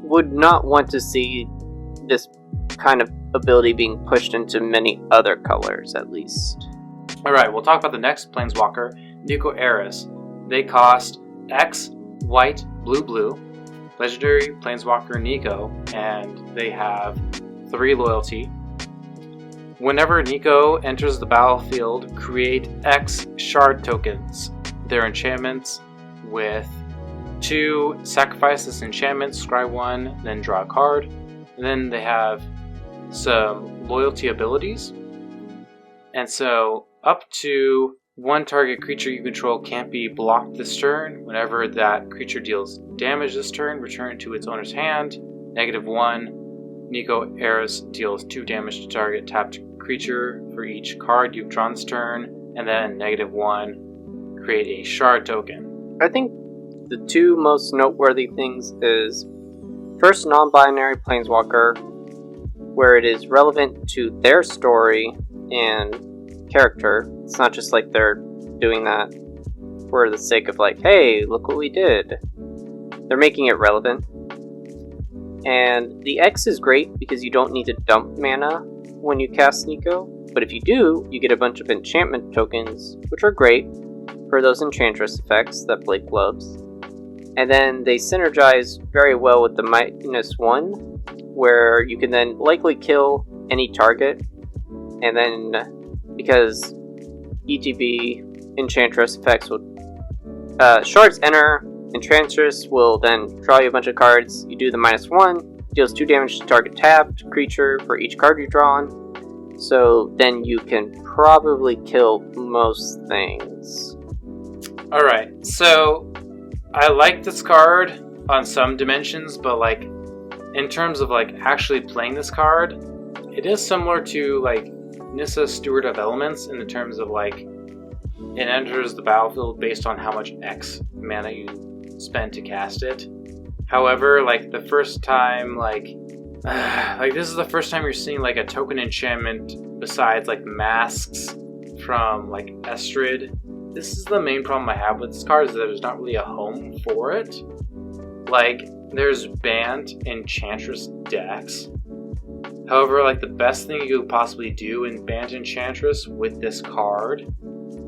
would not want to see this kind of ability being pushed into many other colors, at least. Alright, we'll talk about the next Planeswalker, Nico Eris. They cost X, white, blue, blue, legendary Planeswalker Nico, and they have 3 loyalty. Whenever Nico enters the battlefield, create X shard tokens. They're enchantments with 2 sacrifice this enchantment, scry 1, then draw a card. And then they have some loyalty abilities. And so up to 1 target creature you control can't be blocked this turn. Whenever that creature deals damage this turn, return it to its owner's hand. -1, Nico Eris deals 2 damage to target tapped creature for each card you've drawn this turn. And then -1, create a shard token. I think the 2 most noteworthy things is first, non-binary Planeswalker, where it is relevant to their story and character. It's not just like they're doing that for the sake of like, hey, look what we did. They're making it relevant. And the X is great because you don't need to dump mana when you cast Nico, But if you do, you get a bunch of enchantment tokens, which are great for those enchantress effects that Blake loves. And then they synergize very well with the -1, where you can then likely kill any target. And then, because ETB Enchantress effects will... Shards enter, Enchantress will then draw you a bunch of cards. You do the -1, deals 2 damage to target tapped creature for each card you draw on. So then you can probably kill most things. Alright, so I like this card on some dimensions, but like in terms of like actually playing this card, it is similar to like Nissa Steward of Elements in the terms of like it enters the battlefield based on how much X mana you spend to cast it. However, like the first time like this is the first time you're seeing like a token enchantment besides like masks from like Estrid. This is the main problem I have with this card, is that there's not really a home for it. Like, there's banned Enchantress decks. However, like the best thing you could possibly do in banned Enchantress with this card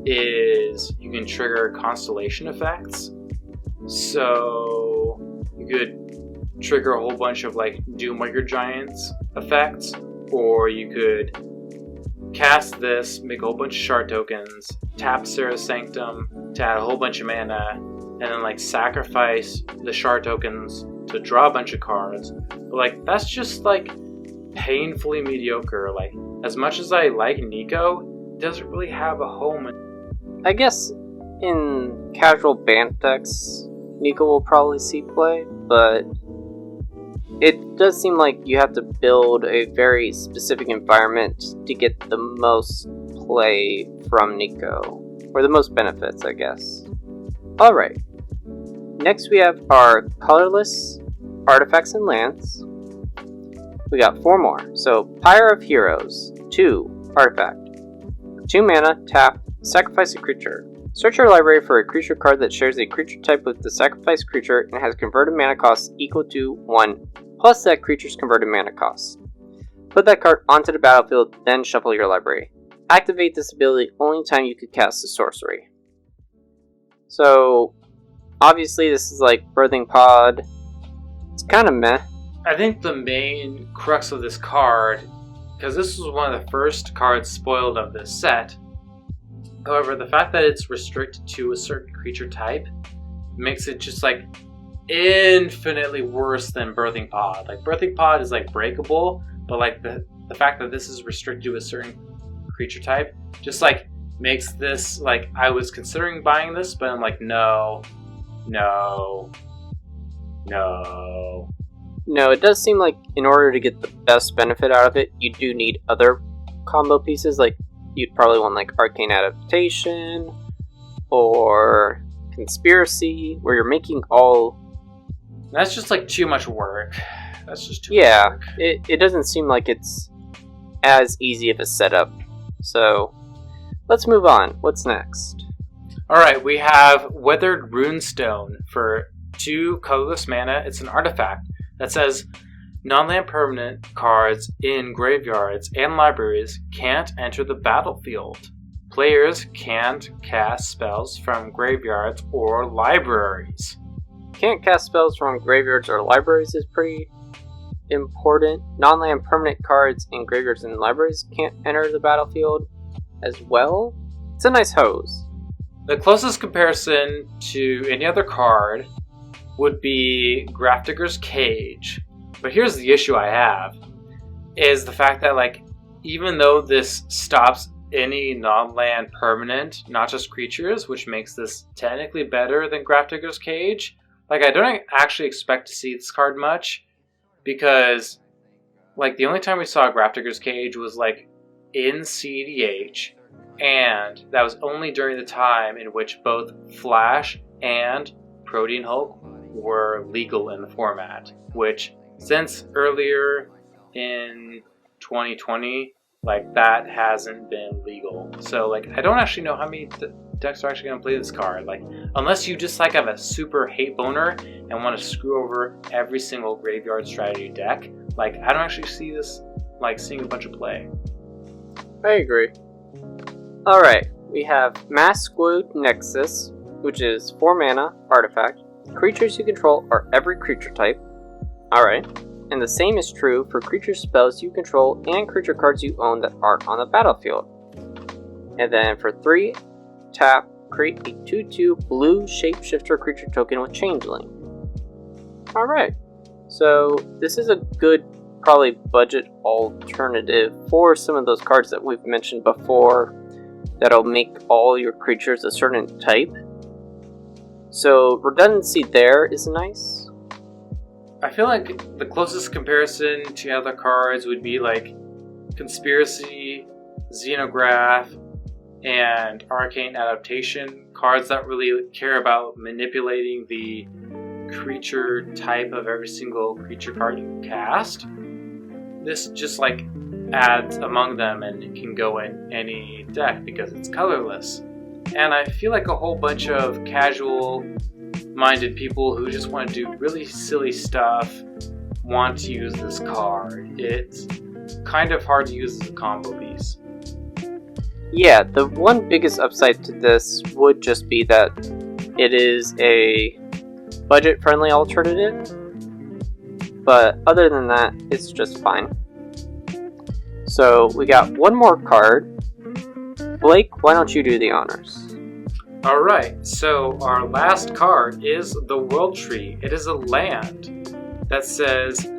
is you can trigger constellation effects. So you could trigger a whole bunch of like Doommaker Giants effects, or you could cast this, make a whole bunch of shard tokens, tap Sarah's Sanctum to add a whole bunch of mana, and then like sacrifice the shard tokens to draw a bunch of cards. But like that's just like painfully mediocre. Like as much as I like Nico, it doesn't really have a home. I guess in casual banned decks, Nico will probably see play, but it does seem like you have to build a very specific environment to get the most play from Nico, or the most benefits, I guess. Alright, next we have our colorless artifacts and lands. We got 4 more. So, Pyre of Heroes, 2, artifact. 2 mana, tap, sacrifice a creature. Search your library for a creature card that shares a creature type with the sacrificed creature and has converted mana cost equal to 1, plus that creature's converted mana cost. Put that card onto the battlefield, then shuffle your library. Activate this ability only time you could cast a sorcery. So, obviously this is like Birthing Pod. It's kind of meh. I think the main crux of this card, because this was one of the first cards spoiled of this set, however, the fact that it's restricted to a certain creature type makes it just like infinitely worse than Birthing Pod. Like Birthing Pod is like breakable, but like the fact that this is restricted to a certain creature type just like makes this like, I was considering buying this, but I'm like, no. No, it does seem like in order to get the best benefit out of it, you do need other combo pieces. Like you'd probably want like Arcane Adaptation or Conspiracy, where you're making all... That's just like too much work. That's just too much work. It doesn't seem like it's as easy of a setup. So let's move on. What's next? Alright, we have Weathered Runestone for 2 colorless mana. It's an artifact that says non-land permanent cards in graveyards and libraries can't enter the battlefield. Players can't cast spells from graveyards or libraries. Can't cast spells from graveyards or libraries is pretty important. Non-land permanent cards in graveyards and libraries can't enter the battlefield as well. It's a nice hose. The closest comparison to any other card would be Grafdigger's Cage. But here's the issue I have, is the fact that like, even though this stops any non-land permanent, not just creatures, which makes this technically better than Grafdigger's Cage, like I don't actually expect to see this card much, because like the only time we saw Grafdigger's Cage was like in CDH, and that was only during the time in which both Flash and Protean Hulk were legal in the format, which since earlier in 2020, like that hasn't been legal. So like I don't actually know how many decks are actually going to play this card. Like unless you just like have a super hate boner and want to screw over every single graveyard strategy deck, like I don't actually see this like seeing a bunch of play. I agree. Alright, we have Maskwood Nexus, which is 4 mana, artifact. Creatures you control are every creature type. Alright. And the same is true for creature spells you control and creature cards you own that aren't on the battlefield. And then for 3 tap, create a 2/2 blue shapeshifter creature token with Changeling. Alright. So this is a good, probably budget alternative for some of those cards that we've mentioned before that'll make all your creatures a certain type. So redundancy there is nice. I feel like the closest comparison to other cards would be like Conspiracy, Xenograph, and Arcane Adaptation. Cards that really care about manipulating the creature type of every single creature card you cast. This just like adds among them, and it can go in any deck because it's colorless. And I feel like a whole bunch of casual minded people who just want to do really silly stuff want to use this card. It's kind of hard to use as a combo piece. Yeah, the one biggest upside to this would just be that it is a budget-friendly alternative, but other than that, it's just fine. So we got one more card. Blake, why don't you do the honors? Alright, so our last card is the World Tree. It is a land that says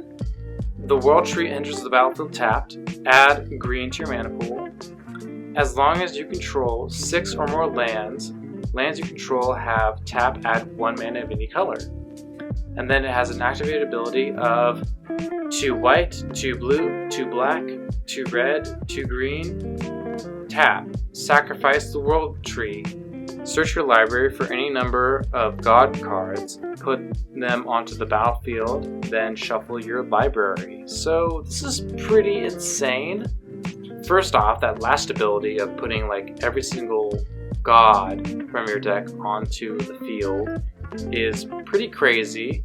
the World Tree enters the battlefield tapped, add green to your mana pool. As long as you control 6 or more lands you control have tap, add 1 mana of any color. And then it has an activated ability of 2 white, 2 blue, 2 black, 2 red, 2 green. Tap, sacrifice the World Tree. Search your library for any number of god cards, put them onto the battlefield, then shuffle your library. So this is pretty insane. First off, that last ability of putting like every single god from your deck onto the field is pretty crazy.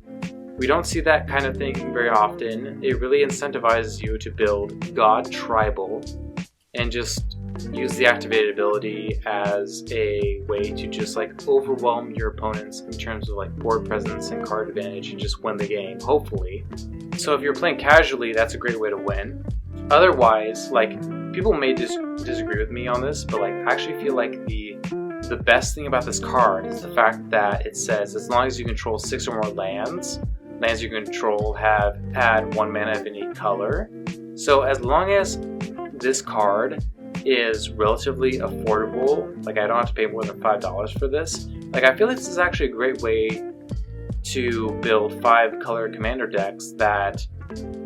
We don't see that kind of thing very often. It really incentivizes you to build god tribal and just use the activated ability as a way to just like overwhelm your opponents in terms of like board presence and card advantage and just win the game, hopefully. So if you're playing casually, that's a great way to win. Otherwise, like, people may disagree with me on this, but like I actually feel like the best thing about this card is the fact that it says as long as you control 6 or more lands you control have add 1 mana of any color. So as long as this card is relatively affordable, like I don't have to pay more than $5 for this, like I feel like this is actually a great way to build 5 color commander decks that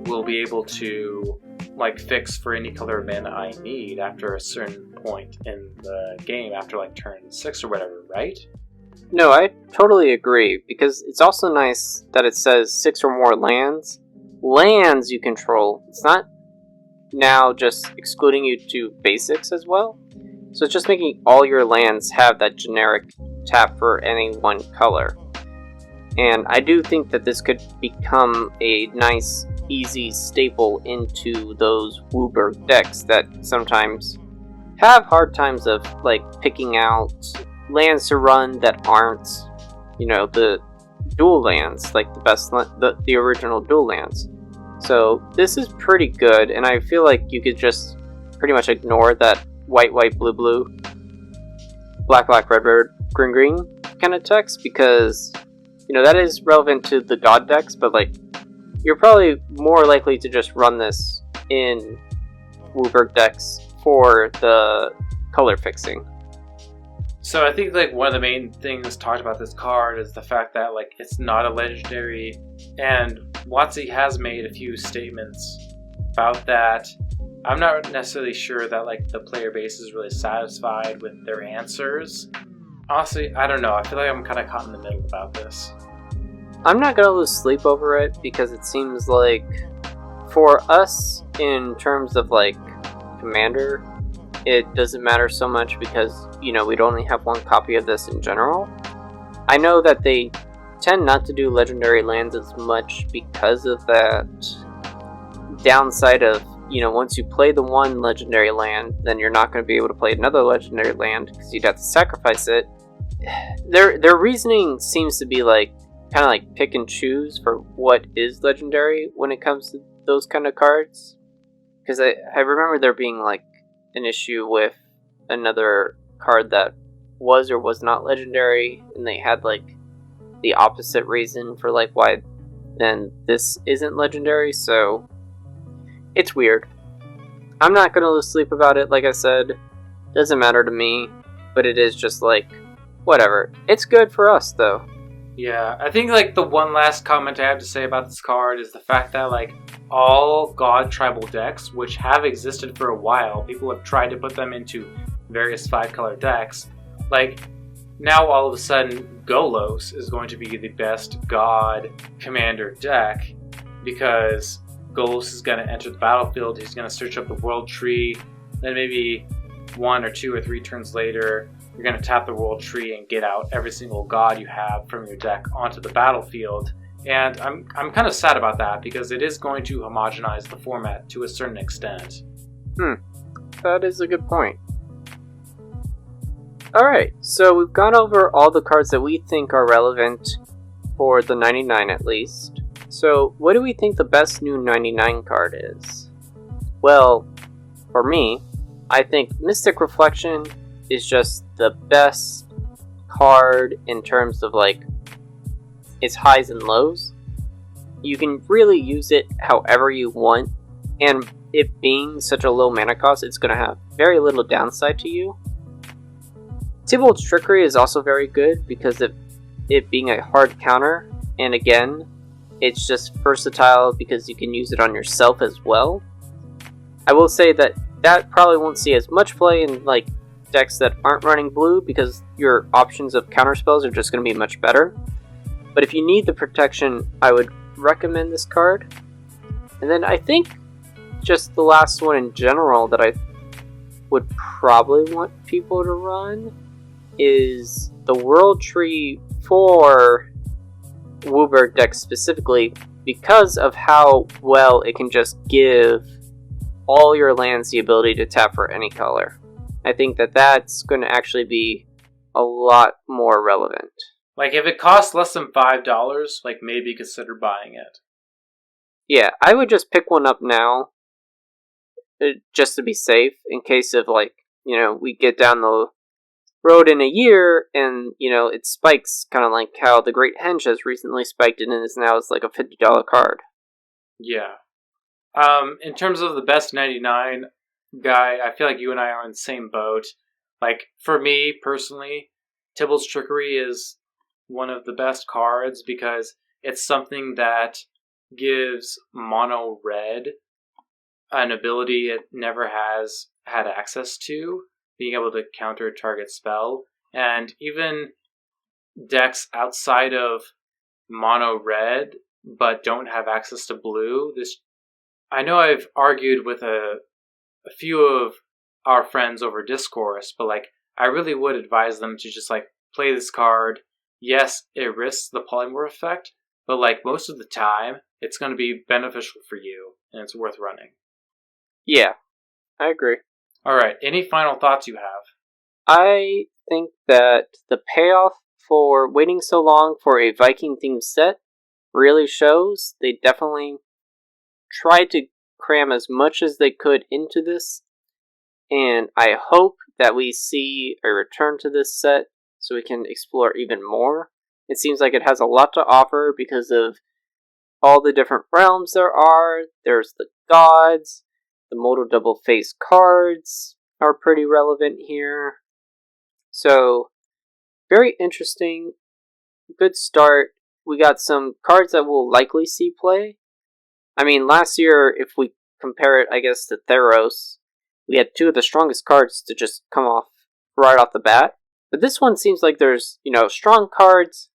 will be able to like fix for any color of mana I need after a certain point in the game, after like turn 6 or whatever, right? No, I totally agree, because it's also nice that it says 6 or more lands. Lands you control. It's not now just excluding you to basics as well. So it's just making all your lands have that generic tap for any one color. And I do think that this could become a nice, easy staple into those Wooburg decks that sometimes have hard times of like picking out lands to run that aren't, you know, the dual lands, like the original dual lands. So this is pretty good, and I feel like you could just pretty much ignore that white, blue, blue, black, red, green kind of text, because, you know, that is relevant to the god decks, but like, you're probably more likely to just run this in Wooburg decks for the color fixing. So I think like one of the main things talked about this card is the fact that like it's not a legendary, and WotC has made a few statements about that. I'm not necessarily sure that like the player base is really satisfied with their answers. Honestly, I don't know. I feel like I'm kind of caught in the middle about this. I'm not gonna lose sleep over it, because it seems like for us in terms of like Commander, it doesn't matter so much because, you know, we'd only have one copy of this in general. I know that they tend not to do legendary lands as much because of that downside of once you play the one legendary land, then you're not going to be able to play another legendary land because you'd have to sacrifice it. Their reasoning seems to be like kind of like pick and choose for what is legendary when it comes to those kind of cards. Because I remember there being like an issue with another card that was or was not legendary, and they had like the opposite reason for like why then this isn't legendary, so it's weird. I'm not gonna lose sleep about it, like I said. Doesn't matter to me, but it is just like, whatever. It's good for us, though. Yeah, I think like the one last comment I have to say about this card is the fact that like all God tribal decks, which have existed for a while, people have tried to put them into various 5-color decks, like now all of a sudden Golos is going to be the best God commander deck because Golos is going to enter the battlefield, he's going to search up the world tree, then maybe 1 or 2 or 3 turns later, you're going to tap the world tree and get out every single god you have from your deck onto the battlefield. And I'm kind of sad about that because it is going to homogenize the format to a certain extent. That is a good point. Alright, so we've gone over all the cards that we think are relevant for the 99 at least. So, what do we think the best new 99 card is? Well, for me, I think Mystic Reflection is just the best card in terms of like its highs and lows. You can really use it however you want, and it being such a low mana cost, it's going to have very little downside to you. Tybalt's Trickery is also very good because of it being a hard counter, and again, it's just versatile because you can use it on yourself as well. I will say that probably won't see as much play in like decks that aren't running blue because your options of counter spells are just going to be much better. But if you need the protection, I would recommend this card. And then I think just the last one in general that I would probably want people to run is the World Tree for WUBRG decks specifically because of how well it can just give all your lands the ability to tap for any color. I think that that's going to actually be a lot more relevant. Like if it costs less than $5, like maybe consider buying it. Yeah, I would just pick one up now just to be safe in case of like, we get down the road in a year and, it spikes kind of like how the Great Henge has recently spiked and is now it's like a $50 card. Yeah. In terms of the best 99 guy, I feel like you and I are in the same boat. Like, for me, personally, Tybalt's Trickery is one of the best cards because it's something that gives mono red an ability it never has had access to, being able to counter a target spell. And even decks outside of mono red but don't have access to blue, I know I've argued with a few of our friends over Discourse, but like I really would advise them to just like play this card. Yes, it risks the polymorph effect, but like most of the time, it's going to be beneficial for you, and it's worth running. Yeah, I agree. Alright, any final thoughts you have? I think that the payoff for waiting so long for a Viking-themed set really shows. They definitely tried to cram as much as they could into this, and I hope that we see a return to this set so we can explore even more. It seems like it has a lot to offer because of all the different realms there are. There's the gods, the modal double face cards are pretty relevant here. So, very interesting, good start. We got some cards that we'll likely see play. I mean, last year, if we compare it, I guess, to Theros, we had 2 of the strongest cards to just come off right off the bat. But this one seems like there's, strong cards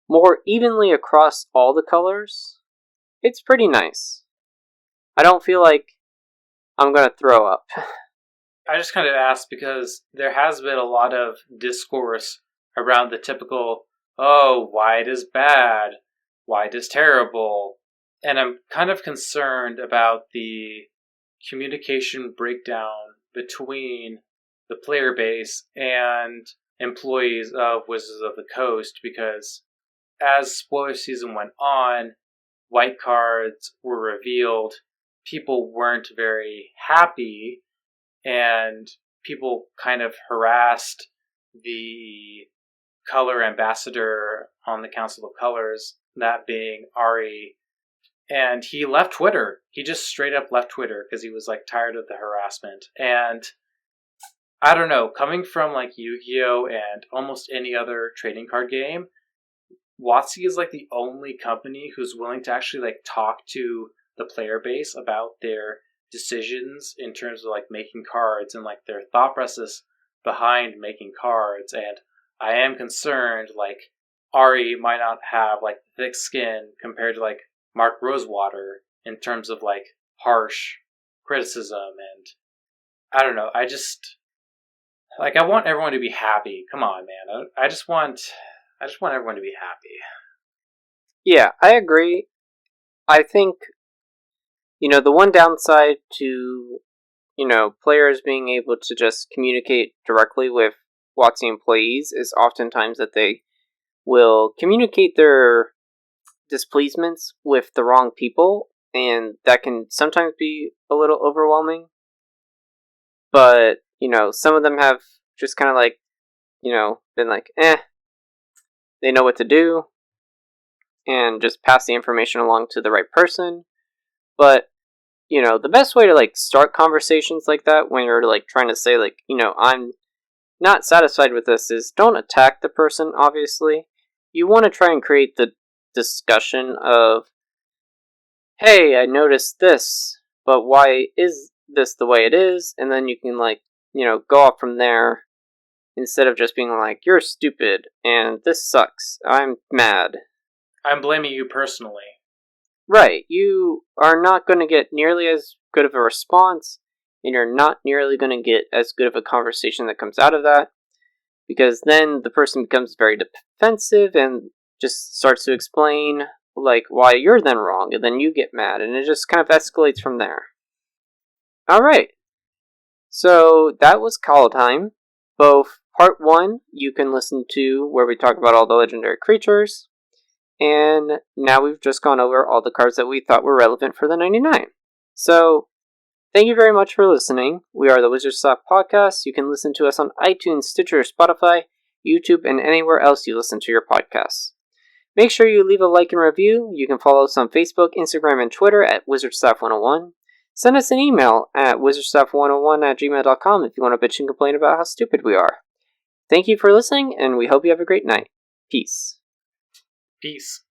more evenly across all the colors. It's pretty nice. I don't feel like I'm going to throw up. I just kind of asked because there has been a lot of discourse around the typical, oh, white is bad, white is terrible. And I'm kind of concerned about the communication breakdown between the player base and employees of Wizards of the Coast, because as spoiler season went on, white cards were revealed, people weren't very happy, and people kind of harassed the color ambassador on the Council of Colors, that being Ari, and he left Twitter. He just straight up left Twitter because he was like tired of the harassment. And I don't know, coming from like Yu-Gi-Oh and almost any other trading card game, WotC is like the only company who's willing to actually like talk to the player base about their decisions in terms of like making cards and like their thought process behind making cards. And I am concerned like Ari might not have like thick skin compared to like Mark Rosewater in terms of like harsh criticism. And I don't know, I just like, I want everyone to be happy. Come on, man. I just want everyone to be happy. Yeah, I agree. I think, the one downside to, players being able to just communicate directly with WotC employees is oftentimes that they will communicate their displeasements with the wrong people, and that can sometimes be a little overwhelming. But, some of them have just kind of like, been like, they know what to do, and just pass the information along to the right person. But, the best way to, like, start conversations like that when you're, like, trying to say, like, I'm not satisfied with this is don't attack the person, obviously. You want to try and create the discussion of, hey, I noticed this, but why is this the way it is? And then you can, like, go off from there instead of just being like, you're stupid and this sucks. I'm mad. I'm blaming you personally. Right. You are not going to get nearly as good of a response, and you're not nearly going to get as good of a conversation that comes out of that, because then the person becomes very defensive and just starts to explain, like, why you're then wrong, and then you get mad, and it just kind of escalates from there. Alright. So, that was Kaldheim. Both Part 1, you can listen to, where we talk about all the legendary creatures, and now we've just gone over all the cards that we thought were relevant for the 99. So, thank you very much for listening. We are the Wizard Stuff Podcast. You can listen to us on iTunes, Stitcher, Spotify, YouTube, and anywhere else you listen to your podcasts. Make sure you leave a like and review. You can follow us on Facebook, Instagram, and Twitter at WizardStuff101. Send us an email at wizardstuff101@gmail.com if you want to bitch and complain about how stupid we are. Thank you for listening, and we hope you have a great night. Peace. Peace.